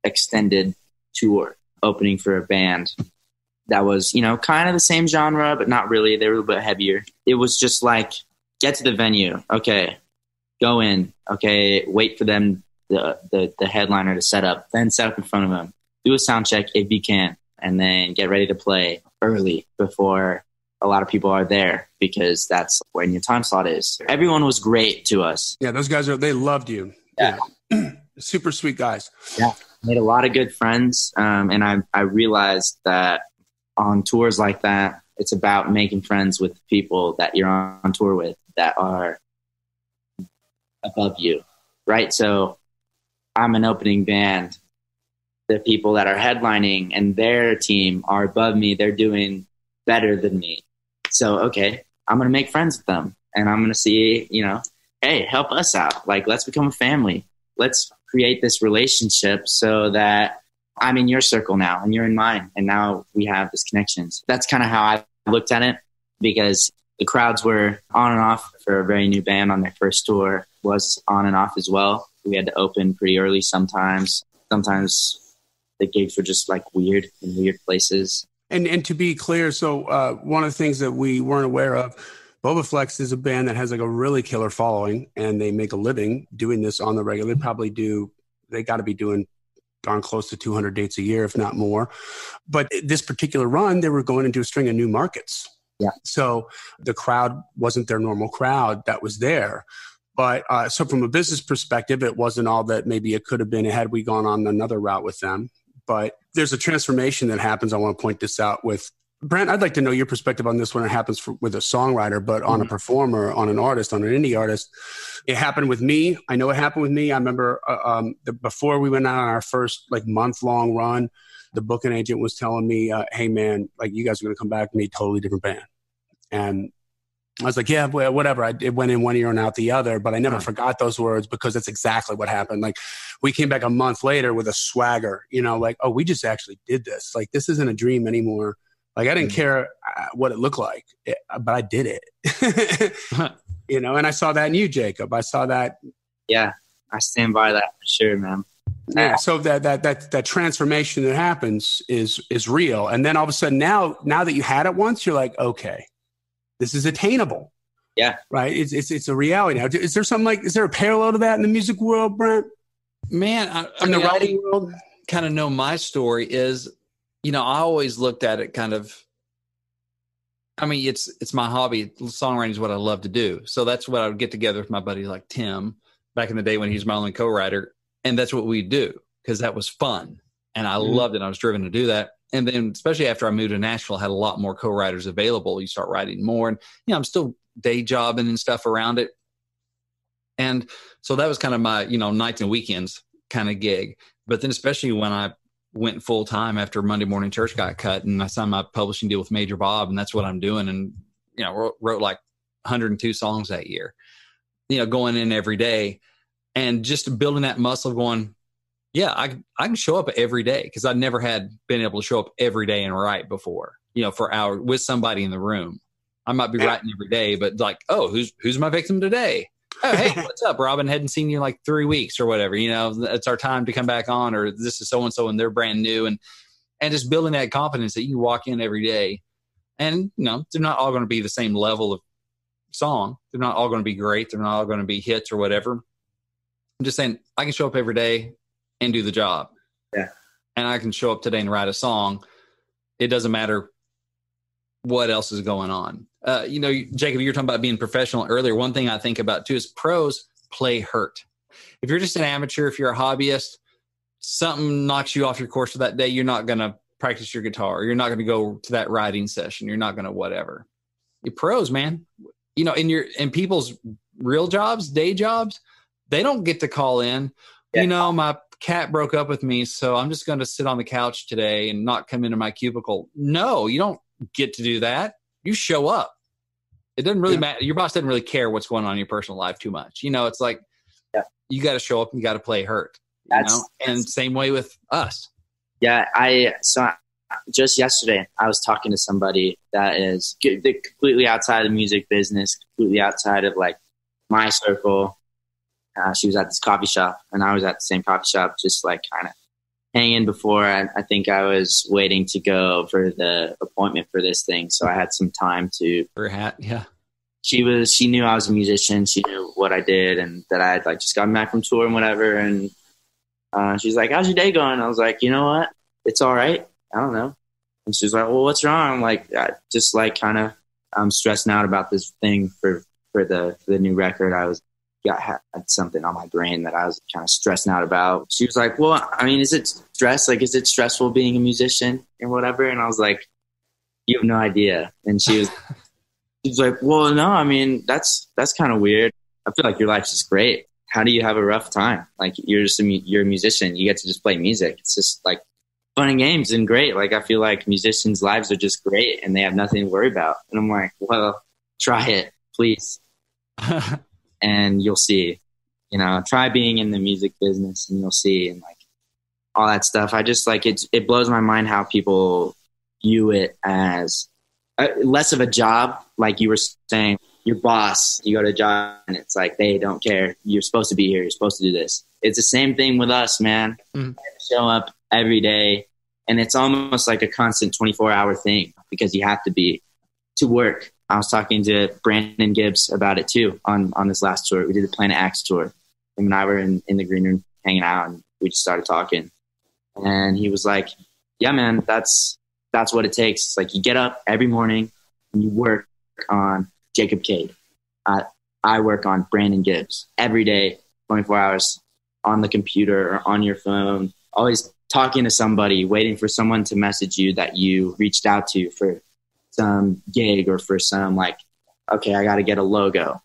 extended tour, opening for a band that was, you know, kind of the same genre, but not really. They were a little bit heavier. It was just like, get to the venue. Okay. Go in. Okay. Wait for them, the headliner to set up, then set up in front of them. do a sound check if you can, and then get ready to play early before a lot of people are there, because that's when your time slot is. Everyone was great to us. Yeah, those guys they loved you. Yeah. Super sweet guys. Yeah, made a lot of good friends. And I realized that on tours like that, it's about making friends with people that you're on tour with that are above you, right? So I'm an opening band. The people that are headlining and their team are above me. They're doing better than me. So, okay, I'm going to make friends with them, and I'm going to see, hey, help us out. Like, let's become a family. Let's create this relationship so that I'm in your circle now and you're in mine. And now we have this connection. So that's kind of how I looked at it, because the crowds were on and off for a very new band on their first tour, was on and off as well. We had to open pretty early sometimes. Sometimes the gigs were just like weird in weird places. And to be clear, so one of the things that we weren't aware of, Boba Flex is a band that has like a really killer following, and they make a living doing this on the regular. They got to be doing darn close to 200 dates a year, if not more. But this particular run, they were going into a string of new markets. Yeah. So the crowd wasn't their normal crowd that was there. But so from a business perspective, it wasn't all that maybe it could have been had we gone on another route with them. But there's a transformation that happens. I want to point this out with Brent. I'd like to know your perspective on this when it happens with a songwriter, but on a performer, on an artist, on an indie artist. It happened with me. I know it happened with me. I remember before we went out on our first like month-long run, the booking agent was telling me, hey, man, like you guys are going to come back and be a totally different band. And I was like, yeah, well, whatever. It went in one ear and out the other, but I never forgot those words, because that's exactly what happened. Like we came back a month later with a swagger, like, oh, we just actually did this. Like this isn't a dream anymore. Like I didn't care what it looked like, but I did it, and I saw that in you, Jacob. I saw that. Yeah, I stand by that for sure, man. Yeah. So that transformation that happens is real. And then all of a sudden now that you had it once, you're like, okay, this is attainable. Yeah. Right. It's a reality now. Is there a parallel to that in the music world, Brent? Man, in the writing world? Kind of know my story is, I always looked at it kind of, it's my hobby. Songwriting is what I love to do. So that's what I would get together with my buddy like Tim back in the day when he was my only co-writer. And that's what we do, because that was fun. And I loved it. I was driven to do that. And then especially after I moved to Nashville, I had a lot more co-writers available. You start writing more, and I'm still day jobbing and stuff around it. And so that was kind of my, nights and weekends kind of gig. But then especially when I went full time after Monday Morning Church got cut, and I signed my publishing deal with Major Bob, and that's what I'm doing. And, wrote like 102 songs that year, going in every day and just building that muscle going, yeah, I can show up every day, because I never had been able to show up every day and write before, for hours with somebody in the room. I might be writing every day, but like, oh, who's my victim today? Oh, hey, what's up, Robin? Hadn't seen you in like 3 weeks or whatever. It's our time to come back on, or this is so-and-so and they're brand new. And just building that confidence that you walk in every day. And, they're not all going to be the same level of song. They're not all going to be great. They're not all going to be hits or whatever. I'm just saying I can show up every day and do the job. Yeah. And I can show up today and write a song. It doesn't matter what else is going on. Jacob, you were talking about being professional earlier. One thing I think about too is pros play hurt. If you're just an amateur, if you're a hobbyist, something knocks you off your course for that day, you're not going to practice your guitar. You're not going to go to that writing session. You're not going to whatever. You're pros, man. In people's real jobs, day jobs, they don't get to call in. Yeah. My cat broke up with me, so I'm just going to sit on the couch today and not come into my cubicle. No, you don't get to do that. You show up. It doesn't really matter. Your boss doesn't really care what's going on in your personal life too much. It's like you got to show up and you got to play hurt. And same way with us. Yeah, so just yesterday I was talking to somebody that is completely outside of the music business, completely outside of like my circle. She was at this coffee shop, and I was at the same coffee shop, just like kind of hanging before. I think I was waiting to go for the appointment for this thing, so I had some time to. Her hat, yeah. She knew I was a musician. She knew what I did, and that I had like just gotten back from tour and whatever. And she's like, "How's your day going?" I was like, "You know what? it's all right. I don't know. And she's like, well, what's wrong? I'm like, just like kind of, I'm stressing out about this thing for the new record. Had something on my brain that I was kind of stressing out about. She was like, well, I mean, is it stress? Like, is it stressful being a musician and whatever? And I was like, you have no idea. And she was like, well, no, I mean, that's kind of weird. I feel like your life's just great. How do you have a rough time? Like, you're a musician. You get to just play music. It's just like fun and games and great. Like, I feel like musicians' lives are just great and they have nothing to worry about. And I'm like, well, try it, please. And you'll see, try being in the music business and you'll see, and like all that stuff. I just like, it blows my mind how people view it as less of a job. Like you were saying, your boss, you go to a job and it's like, they don't care. You're supposed to be here. You're supposed to do this. It's the same thing with us, man. Mm-hmm. Show up every day and it's almost like a constant 24-hour thing because you have to be to work. I was talking to Brandon Gibbs about it too on this last tour. We did the Planet X tour. Him and I were in the green room hanging out and we just started talking. And he was like, yeah, man, that's what it takes. It's like you get up every morning and you work on Jacob Cade. I work on Brandon Gibbs every day, 24 hours on the computer or on your phone, always talking to somebody, waiting for someone to message you that you reached out to for some gig or for some like, okay, I got to get a logo.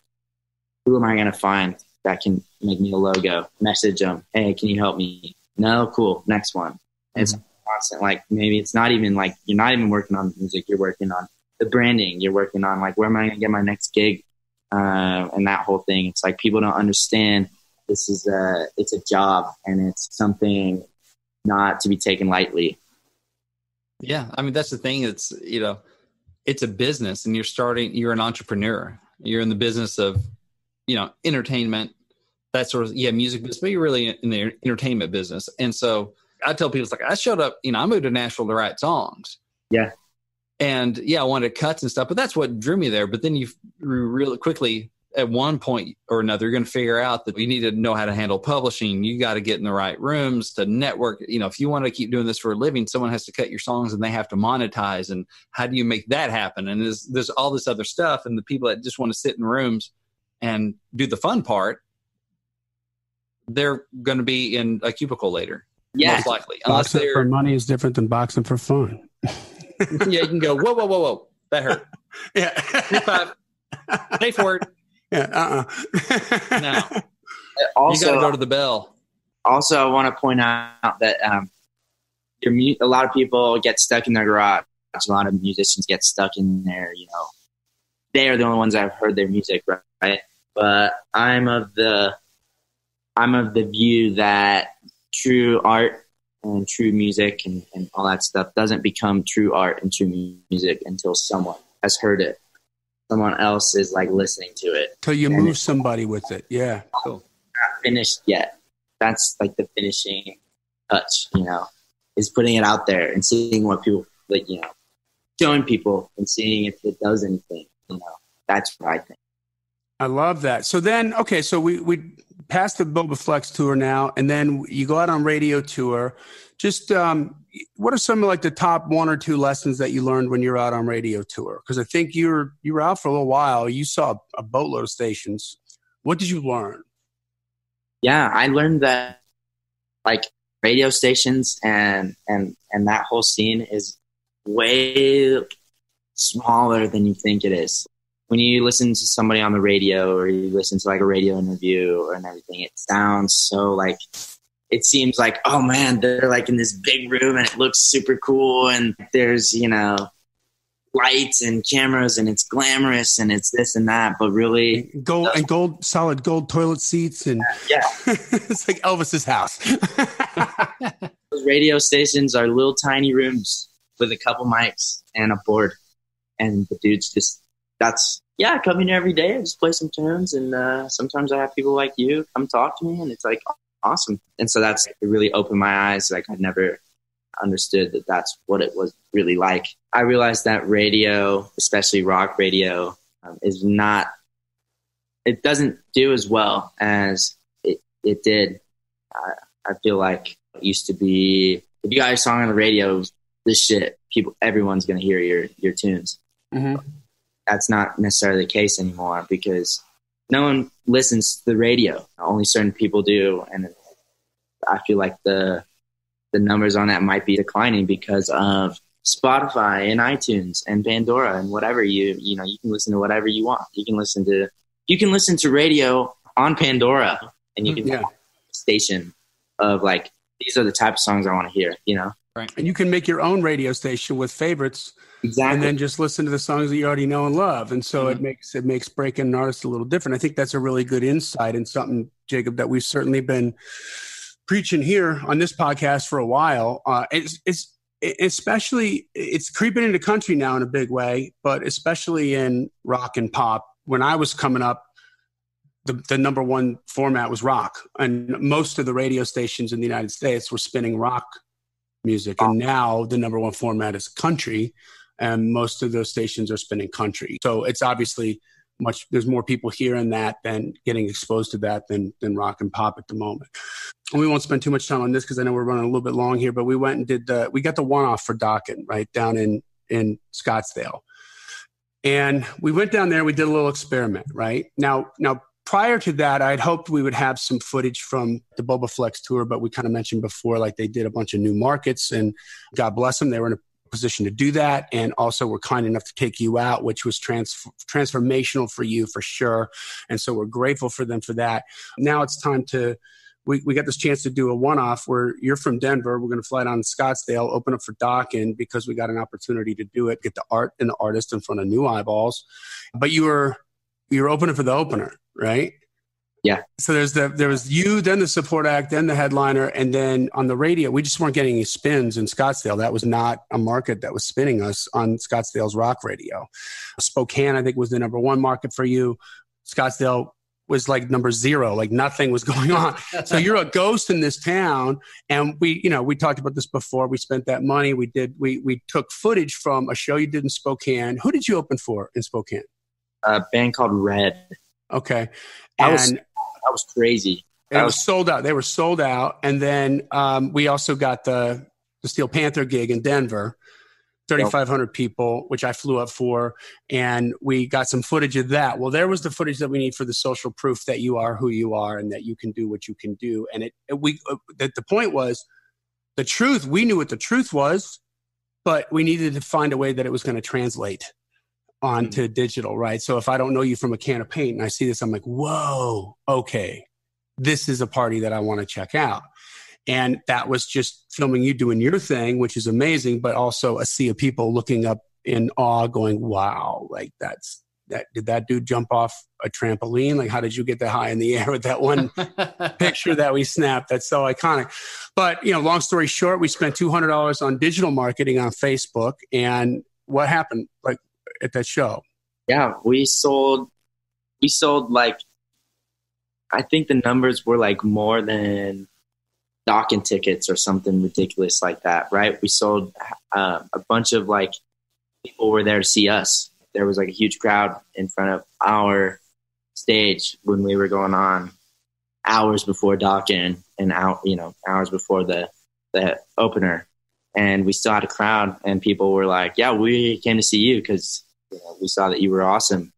Who am I going to find that can make me a logo? Message them. Hey, can you help me? No, cool. Next one. Mm-hmm. It's constant. Like maybe it's not even like, you're not even working on music. You're working on the branding. You're working on like, where am I going to get my next gig? And that whole thing. It's like, people don't understand it's a job and it's something not to be taken lightly. Yeah. I mean, that's the thing. It's, it's a business and you're an entrepreneur. You're in the business of, entertainment, that sort of, music business, but you're really in the entertainment business. And so I tell people, it's like, I showed up, I moved to Nashville to write songs. Yeah. And I wanted cuts and stuff, but that's what drew me there. But then you really quickly, at one point or another, you're going to figure out that you need to know how to handle publishing. You got to get in the right rooms to network. If you want to keep doing this for a living, someone has to cut your songs and they have to monetize. And how do you make that happen? And there's all this other stuff. And the people that just want to sit in rooms and do the fun part, they're going to be in a cubicle later, most likely. Unless boxing for money is different than boxing for fun. Yeah, you can go, whoa. That hurt. Yeah. 5. Pay for it. Yeah. No. Also, you got to go to the bell. Also, I want to point out that a lot of people get stuck in their garage. A lot of musicians get stuck in there. They are the only ones that have heard their music, right? But I'm of the view that true art and true music and all that stuff doesn't become true art and true music until someone has heard it. Someone else is like listening to it. Till you move somebody with it. Yeah. Cool. Not finished yet. That's like the finishing touch, is putting it out there and seeing what people like, showing people and seeing if it does anything, that's what I think. I love that. So then, okay, so we passed the Boba Flex tour now, and then you go out on radio tour. Just what are some of like the top 1 or 2 lessons that you learned when you're out on radio tour? Because I think you were out for a little while. You saw a boatload of stations. What did you learn? Yeah, I learned that like radio stations and that whole scene is way smaller than you think it is. When you listen to somebody on the radio or you listen to like a radio interview and everything, it sounds so like, it seems like, oh man, they're like in this big room and it looks super cool. And there's, lights and cameras and it's glamorous and it's this and that, but really solid gold toilet seats. And yeah, it's like Elvis's house. Those radio stations are little tiny rooms with a couple mics and a board. And the dudes come in every day and just play some tunes. And sometimes I have people like you come talk to me and it's like awesome. And so it really opened my eyes. Like I'd never understood that that's what it was really like. I realized that radio, especially rock radio, it doesn't do as well as it did. I feel like it used to be if you got a song on the radio, this shit, everyone's going to hear your tunes. Mm-hmm. That's not necessarily the case anymore because no one listens to the radio. Only certain people do. And I feel like the numbers on that might be declining because of Spotify and iTunes and Pandora and whatever you can listen to whatever you want. You can listen to radio on Pandora and you can find a station of like, these are the type of songs I want to hear, Right. And you can make your own radio station with favorites. Exactly. And then just listen to the songs that you already know and love. And so it makes breaking an artist a little different. I think that's a really good insight and something, Jacob, that we've certainly been preaching here on this podcast for a while. It's especially, it's creeping into country now in a big way, but especially in rock and pop. When I was coming up, the number one format was rock. And most of the radio stations in the United States were spinning rock music. And now the number one format is country. And most of those stations are spinning country. So it's obviously there's more people hearing that than getting exposed to that than rock and pop at the moment. And we won't spend too much time on this because I know we're running a little bit long here, but we went and we got the one-off for Dokken, right, down in Scottsdale. And we went down there, we did a little experiment, right? Now, prior to that, I'd hoped we would have some footage from the Boba Flex tour, but we kind of mentioned before, like they did a bunch of new markets and God bless them. They were in a position to do that. And also were kind enough to take you out, which was transformational for you for sure. And so we're grateful for them for that. Now it's time we got this chance to do a one-off where you're from Denver. We're going to fly down to Scottsdale, open up for Dokken because we got an opportunity to do it, get the art and the artist in front of new eyeballs. But you were opening for the opener, right? Yeah. So there was you, then the support act, then the headliner, and then on the radio, we just weren't getting any spins in Scottsdale. That was not a market that was spinning us on Scottsdale's rock radio. Spokane, I think, was the number one market for you. Scottsdale was like number 0, like nothing was going on. So you're a ghost in this town. And we talked about this before. We spent that money. We took footage from a show you did in Spokane. Who did you open for in Spokane? A band called Red. Okay. That was crazy. It was sold out. They were sold out. And then we also got the Steel Panther gig in Denver, 3,500 people, which I flew up for. And we got some footage of that. Well, there was the footage that we need for the social proof that you are who you are and that you can do what you can do. And the point was the truth. We knew what the truth was, but we needed to find a way that it was going to translate onto digital, right? So if I don't know you from a can of paint and I see this, I'm like, whoa, okay, this is a party that I want to check out. And that was just filming you doing your thing, which is amazing, but also a sea of people looking up in awe going, wow, like did that dude jump off a trampoline? Like, how did you get that high in the air with that one picture that we snapped? That's so iconic. But, long story short, we spent $200 on digital marketing on Facebook. And what happened? Like, at that show? Yeah, we sold like, I think the numbers were like more than Dokken tickets or something ridiculous like that, right? We sold a bunch of like people were there to see us. There was like a huge crowd in front of our stage when we were going on hours before Dokken and hours before the opener. And we still had a crowd and people were like, yeah, we came to see you because we saw that you were awesome.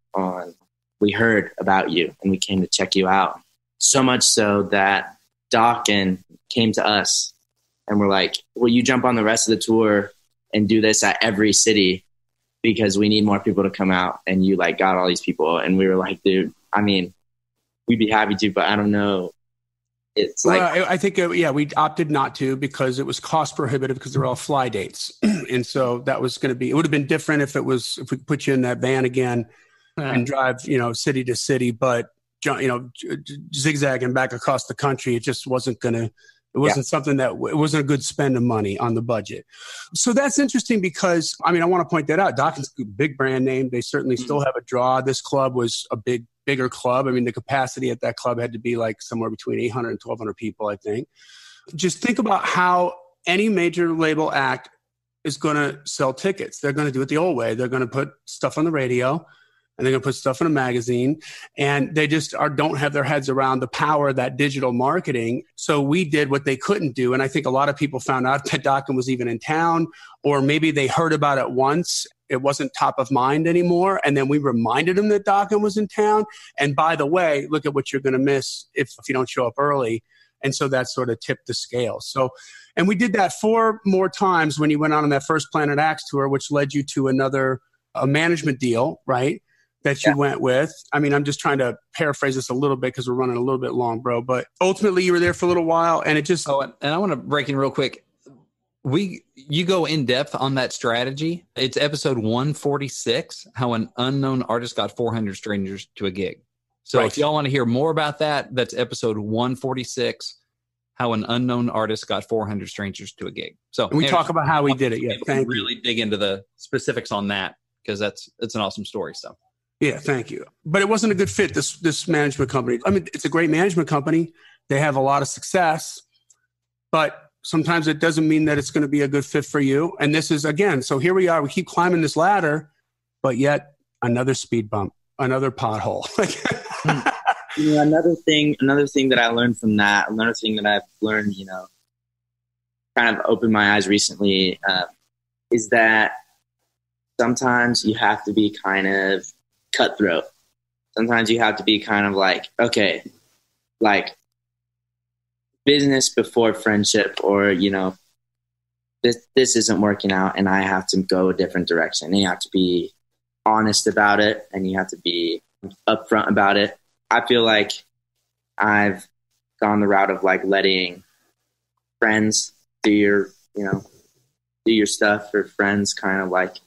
We heard about you and we came to check you out. So much so that Dokken came to us and we're like, will you jump on the rest of the tour and do this at every city because we need more people to come out? And you like got all these people. And we were like, dude, I mean, we'd be happy to, but I don't know. It's like, I think, we opted not to because it was cost prohibitive because they're all fly dates. And so that was going to be, it would have been different if we put you in that van again and drive, city to city, but, zigzagging back across the country, it just wasn't going to, it wasn't something that, it wasn't a good spend of money on the budget. So that's interesting because, I want to point that out. Dokken's a big brand name. They certainly still have a draw. This club was a bigger club. The capacity at that club had to be like somewhere between 800 and 1,200 people, I think. Just think about how any major label act is going to sell tickets. They're going to do it the old way. They're going to put stuff on the radio. and they're going to put stuff in a magazine, and they just don't have their heads around the power of that digital marketing. So we did what they couldn't do. And I think a lot of people found out that Dokken was even in town, or maybe they heard about it once. It wasn't top of mind anymore. And then we reminded them that Dokken was in town. And by the way, look at what you're going to miss if you don't show up early. And so that sort of tipped the scale. So, and we did that 4 more times when you went on that first Planet Axe tour, which led you to a management deal, right? That you went with. I mean, I'm just trying to paraphrase this a little bit because we're running a little bit long, bro. But ultimately, you were there for a little while, and it just. Oh, and I want to break in real quick. You go in depth on that strategy. It's episode 146, how an unknown artist got 400 strangers to a gig. So if y'all want to hear more about that, that's episode 146, how an unknown artist got 400 strangers to a gig. So and we talk about how we did it. Yeah, thank you. Really dig into the specifics on that because it's an awesome story. So. Yeah, thank you. But it wasn't a good fit, this management company. I mean, it's a great management company. They have a lot of success, but sometimes it doesn't mean that it's going to be a good fit for you. And this is, again, so here we are. We keep climbing this ladder, but yet another speed bump, another pothole. Another thing that I learned from that, another thing that I've learned, kind of opened my eyes recently, is that sometimes you have to be kind of cutthroat. Sometimes you have to be kind of like, okay, like business before friendship, or, this isn't working out and I have to go a different direction. And you have to be honest about it, and you have to be upfront about it. I feel like I've gone the route of like letting friends do your stuff, or friends kind of like,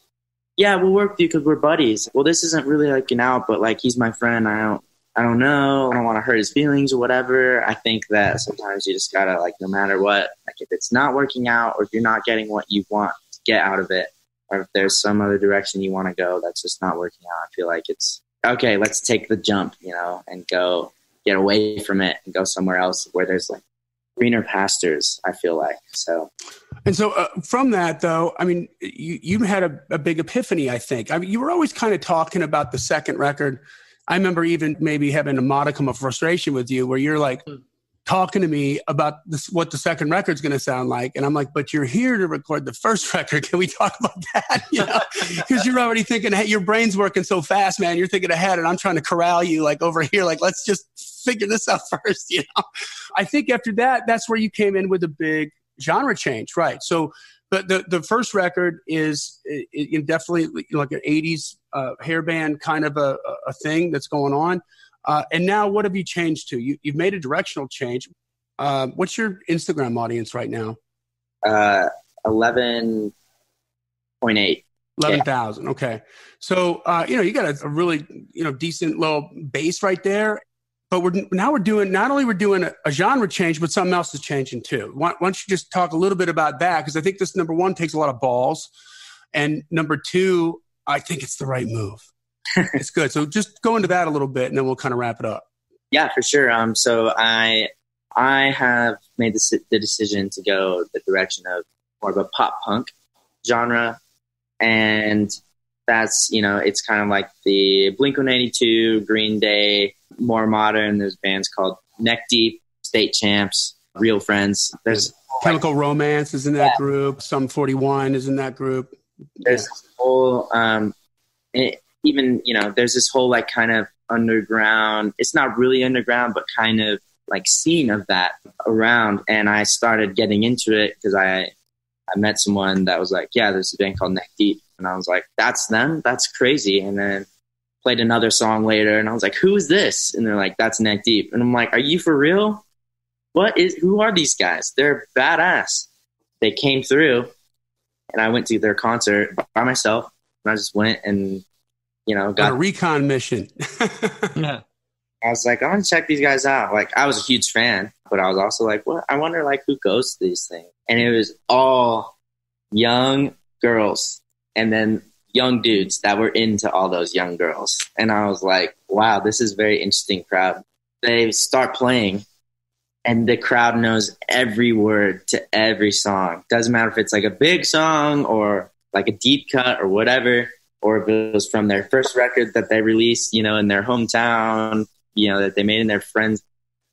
yeah, we'll work with you because we're buddies. Well, this isn't really working out, but like, he's my friend. I don't know. I don't want to hurt his feelings or whatever. I think that sometimes you just gotta, like, no matter what, like if it's not working out, or if you're not getting what you want to get out of it, or if there's some other direction you want to go that's just not working out, I feel like it's okay. Let's take the jump, and go get away from it and go somewhere else where there's like greener pastures, I feel like. So. And so from that, though, I mean, you had a big epiphany, I think. I mean, you were always kind of talking about the second record. I remember even maybe having a modicum of frustration with you where you're like talking to me about what the second record's going to sound like. And I'm like, but you're here to record the first record. Can we talk about that? Because you're already thinking, hey, your brain's working so fast, man. You're thinking ahead, and I'm trying to corral you like over here. Like, let's just figure this out first. I think after that, that's where you came in with a big genre change, right? So the first record is definitely like an 80s hairband kind of a thing that's going on. And now what have you changed to? You've made a directional change. What's your Instagram audience right now? 11.8. 11,000. Yeah. Okay. So, you got a really, decent little base right there. But we're doing, not only we're doing a genre change, but something else is changing too. Why don't you just talk a little bit about that? Because I think this, number one, takes a lot of balls. And number two, I think it's the right move. It's good. So just go into that a little bit, and then we'll kind of wrap it up. Yeah, for sure. So I have made the decision to go the direction of more of a pop punk genre. And that's, it's kind of like the Blink-182, Green Day, more modern. There's bands called Neck Deep, State Champs, Real Friends. There's Chemical Romance is in that group. Sum 41 is in that group. There's this whole, there's this whole like kind of underground, it's not really underground, but kind of like scene of that around. And I started getting into it because I met someone that was like, yeah, there's a band called Neck Deep. And I was like, that's them? That's crazy. And then played another song later, and I was like, who is this? And they're like, that's Neck Deep. And I'm like, are you for real? Who are these guys? They're badass. They came through, and I went to their concert by myself, and I just went and, got a recon mission. Yeah. I was like, I'm going to check these guys out. Like, I was a huge fan, but I was also like, what? I wonder like who goes to these things. And it was all young girls, and then young dudes that were into all those young girls. And I was like, wow, this is a very interesting crowd. They start playing, and the crowd knows every word to every song. Doesn't matter if it's like a big song or like a deep cut or whatever, or if it was from their first record that they released, you know, in their hometown, you know, that they made in their friend's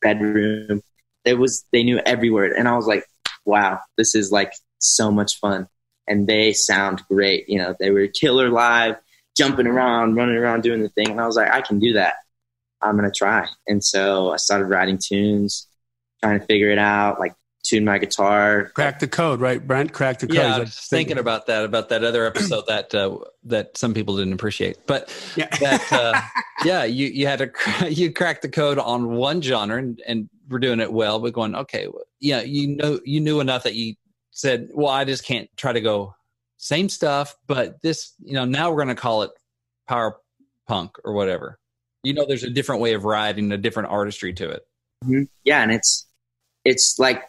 bedroom. They knew every word. And I was like, wow, this is like so much fun. And they sound great. You know, they were killer live, jumping around, running around, doing the thing. And I was like, I can do that. I'm going to try. And so I started writing tunes, trying to figure it out, like tune my guitar. Crack the code, right, Brent? Crack the code. Yeah, I was thinking about that other episode that some people didn't appreciate. But you had to you cracked the code on one genre and we're doing it well. But going, okay, yeah, you knew enough that you said, well, I just can't try to go same stuff, but this, you know, now we're going to call it power punk or whatever. You know, there's a different way of writing, a different artistry to it. Mm-hmm. Yeah, and it's like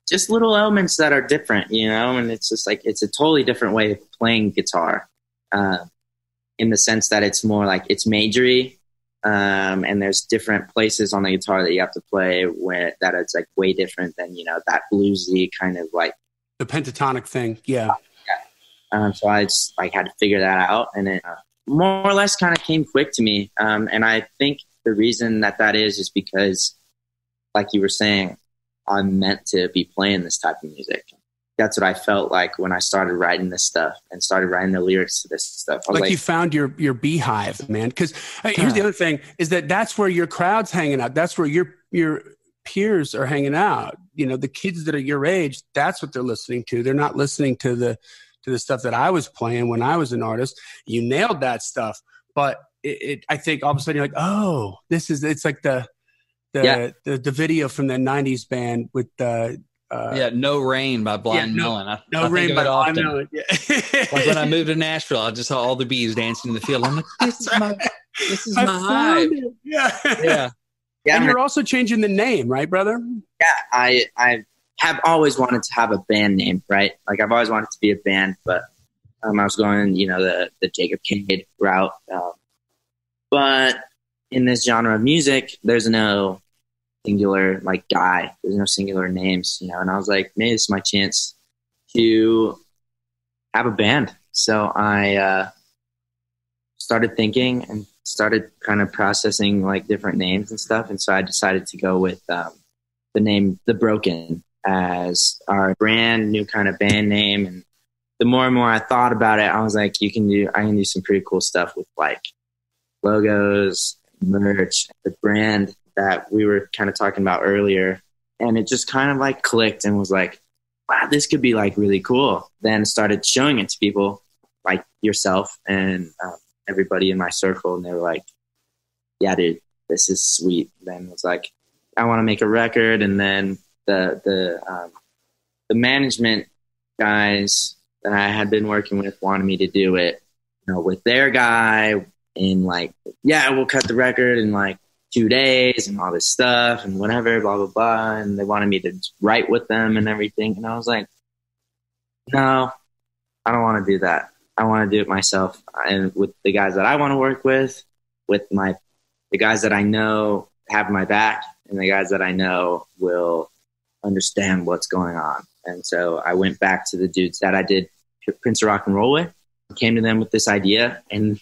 just little elements that are different, you know, and it's just like, it's a totally different way of playing guitar, in the sense that it's more like it's majory, and there's different places on the guitar that you have to play where that it's like way different than, you know, that bluesy kind of like the pentatonic thing. Yeah. So I just like had to figure that out, and it more or less kind of came quick to me. And I think the reason that is because, like you were saying, I'm meant to be playing this type of music. That's what I felt like when I started writing this stuff and started writing the lyrics to this stuff. Like you found your beehive, man. Because here's the other thing is that's where your crowd's hanging out. That's where your peers are hanging out. You know, the kids that are your age, that's what they're listening to. They're not listening to the stuff that I was playing when I was an artist. You nailed that stuff. But I think all of a sudden you're like, oh, it's like the video from the 90s band with No Rain by Blind Melon. I Rain by Blind Melon. Yeah. Like when I moved to Nashville, I just saw all the bees dancing in the field. I'm like, this is my hive. Yeah. And you're also changing the name, right, brother? Yeah, I have always wanted to have a band name, right? Like I've always wanted to be a band, but I was going, you know, the Jacob Cade route. But in this genre of music, there's no singular like guy. There's no singular names, you know. And I was like, maybe this is my chance to have a band. So I started thinking and started kind of processing like different names and stuff. And so I decided to go with the name The Broken as our brand new kind of band name. And the more and more I thought about it, I was like, I can do some pretty cool stuff with like logos, merch, the brand that we were kind of talking about earlier. And it just kind of like clicked and was like, wow, this could be like really cool. Then started showing it to people like yourself and everybody in my circle. And they were like, yeah, dude, this is sweet. Then it was like, I want to make a record. And then the management guys that I had been working with wanted me to do it, you know, with their guy in like, yeah, we'll cut the record in like 2 days and all this stuff and whatever, blah, blah, blah. And they wanted me to write with them and everything. And I was like, no, I don't want to do that. I want to do it myself. And with the guys that I want to work with the guys that I know have my back and the guys that I know will understand what's going on. And so I went back to the dudes that I did Prince of Rock and Roll with, came to them with this idea. And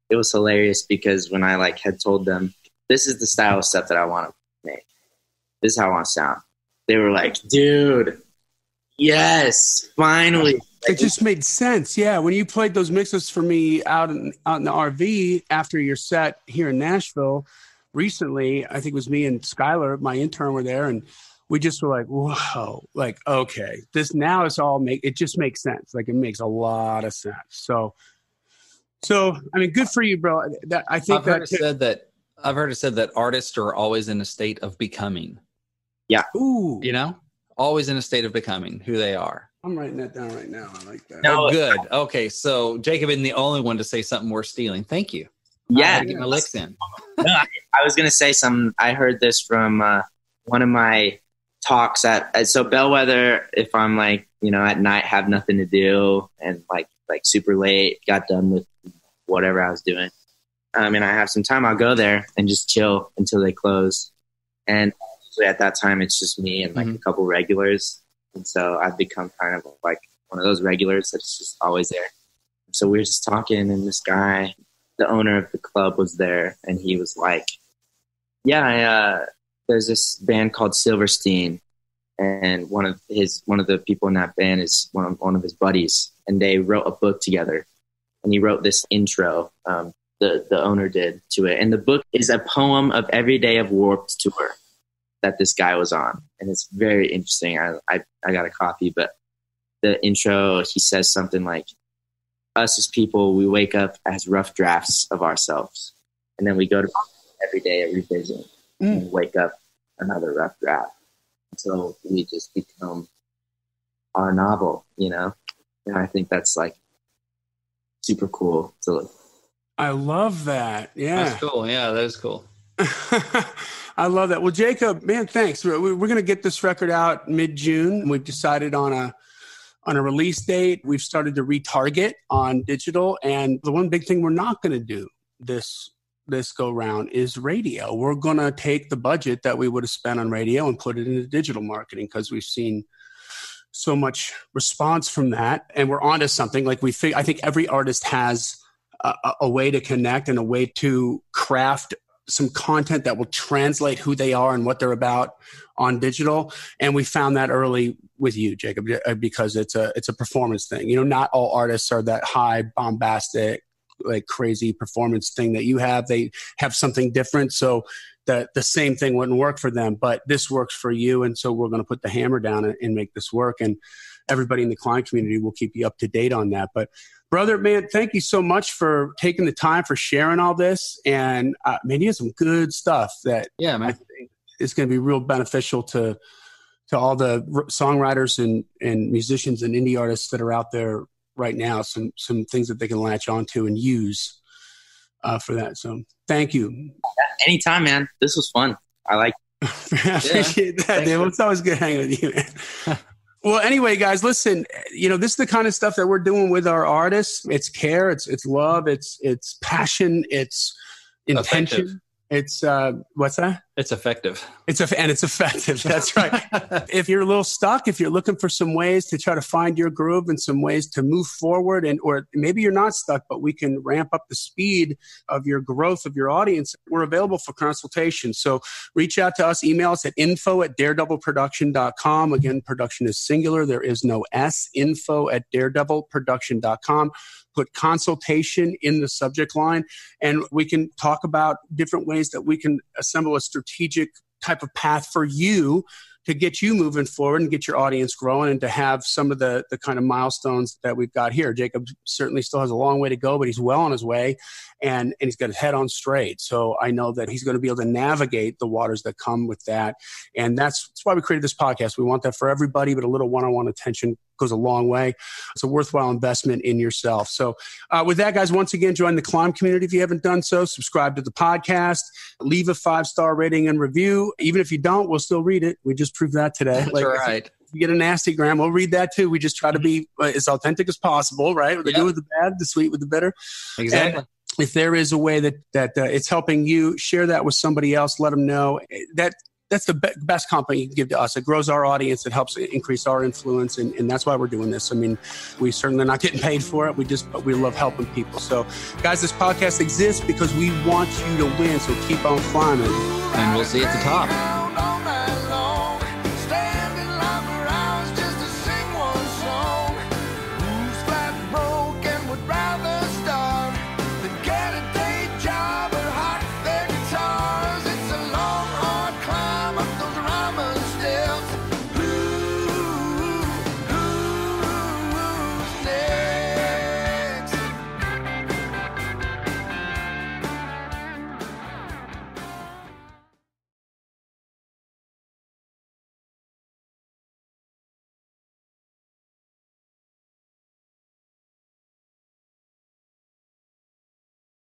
it was hilarious because when I like had told them, this is the style of stuff that I want to make, this is how I want to sound, they were like, dude, yes, finally. It just made sense. Yeah. When you played those mixes for me out in the RV after your set here in Nashville recently, I think it was me and Skylar, my intern, were there, and we just were like, whoa, like, okay, this now is all it just makes sense. Like it makes a lot of sense. So I mean, good for you, bro. I've heard it said that artists are always in a state of becoming. Yeah. Ooh. You know, always in a state of becoming who they are. I'm writing that down right now. I like that. No, good. Okay, so Jacob isn't the only one to say something worth stealing. Thank you. Yeah. I had to get my licks in. No, I was going to say something. I heard this from one of my talks at so Bellwether, if I'm like, you know, at night, have nothing to do and like super late, got done with whatever I was doing. And I have some time, I'll go there and just chill until they close. And usually at that time, it's just me and like a couple regulars. And so I've become kind of like one of those regulars that's just always there. So we were just talking, and this guy, the owner of the club, was there, and he was like, yeah, there's this band called Silverstein, and one of the people in that band is one of his buddies, and they wrote a book together, and he wrote this intro, the owner did, to it, and the book is a poem of every day of Warped Tour that this guy was on, and it's very interesting. I got a copy, but the intro, he says something like, us as people, we wake up as rough drafts of ourselves, and then we go to every day a revision and wake up another rough draft until we just become our novel, you know? And I think that's like super cool to look. I love that. Yeah. That's cool. Yeah, that is cool. I love that. Well, Jacob, man, thanks. We're going to get this record out mid-June. We've decided on a release date. We've started to retarget on digital. And the one big thing we're not going to do this go round is radio. We're going to take the budget that we would have spent on radio and put it into digital marketing, because we've seen so much response from that. And we're onto something. Like I think every artist has a way to connect and a way to craft some content that will translate who they are and what they're about on digital. And we found that early with you, Jacob, because it's a performance thing. You know, not all artists are that high, bombastic, like crazy performance thing that you have. They have something different. So the same thing wouldn't work for them, but this works for you. And so we're going to put the hammer down and make this work. And everybody in the client community will keep you up to date on that. But brother, man, thank you so much for taking the time, for sharing all this. And man, you have some good stuff that I think is going to be real beneficial to all the songwriters and musicians and indie artists that are out there right now. Some things that they can latch onto and use for that. So thank you. Anytime, man. This was fun. I like it. I appreciate that, dude. It's always good hanging with you, man. Well, anyway, guys, listen, you know, this is the kind of stuff that we're doing with our artists. It's care, it's love, it's passion, it's intention. Effective. It's what's that? It's effective. It's effective. That's right. If you're a little stuck, if you're looking for some ways to try to find your groove and some ways to move forward, or maybe you're not stuck, but we can ramp up the speed of your growth of your audience, we're available for consultation. So reach out to us, email us at info@daredevilproduction.com. Again, production is singular. There is no S. info@daredevilproduction.com. Put consultation in the subject line, and we can talk about different ways that we can assemble a strategic type of path for you to get you moving forward and get your audience growing, and to have some of the kind of milestones that we've got here. Jacob certainly still has a long way to go, but he's well on his way, and he's got his head on straight. So I know that he's going to be able to navigate the waters that come with that. And that's why we created this podcast. We want that for everybody, but a little one-on-one attention goes a long way. It's a worthwhile investment in yourself. So with that, guys, once again, join the C.L.I.M.B community if you haven't done so. Subscribe to the podcast. Leave a 5-star rating and review. Even if you don't, we'll still read it. We just proved that today. That's right. If you get a nasty gram, we'll read that too. We just try to be as authentic as possible, right? The good with the bad, the sweet with the bitter. Exactly. And if there is a way that it's helping you, share that with somebody else. Let them know that. That's the best compliment you can give to us. It grows our audience. It helps increase our influence. And that's why we're doing this. I mean, we certainly are not getting paid for it. But we love helping people. So guys, this podcast exists because we want you to win. So keep on climbing. And we'll see you at the top.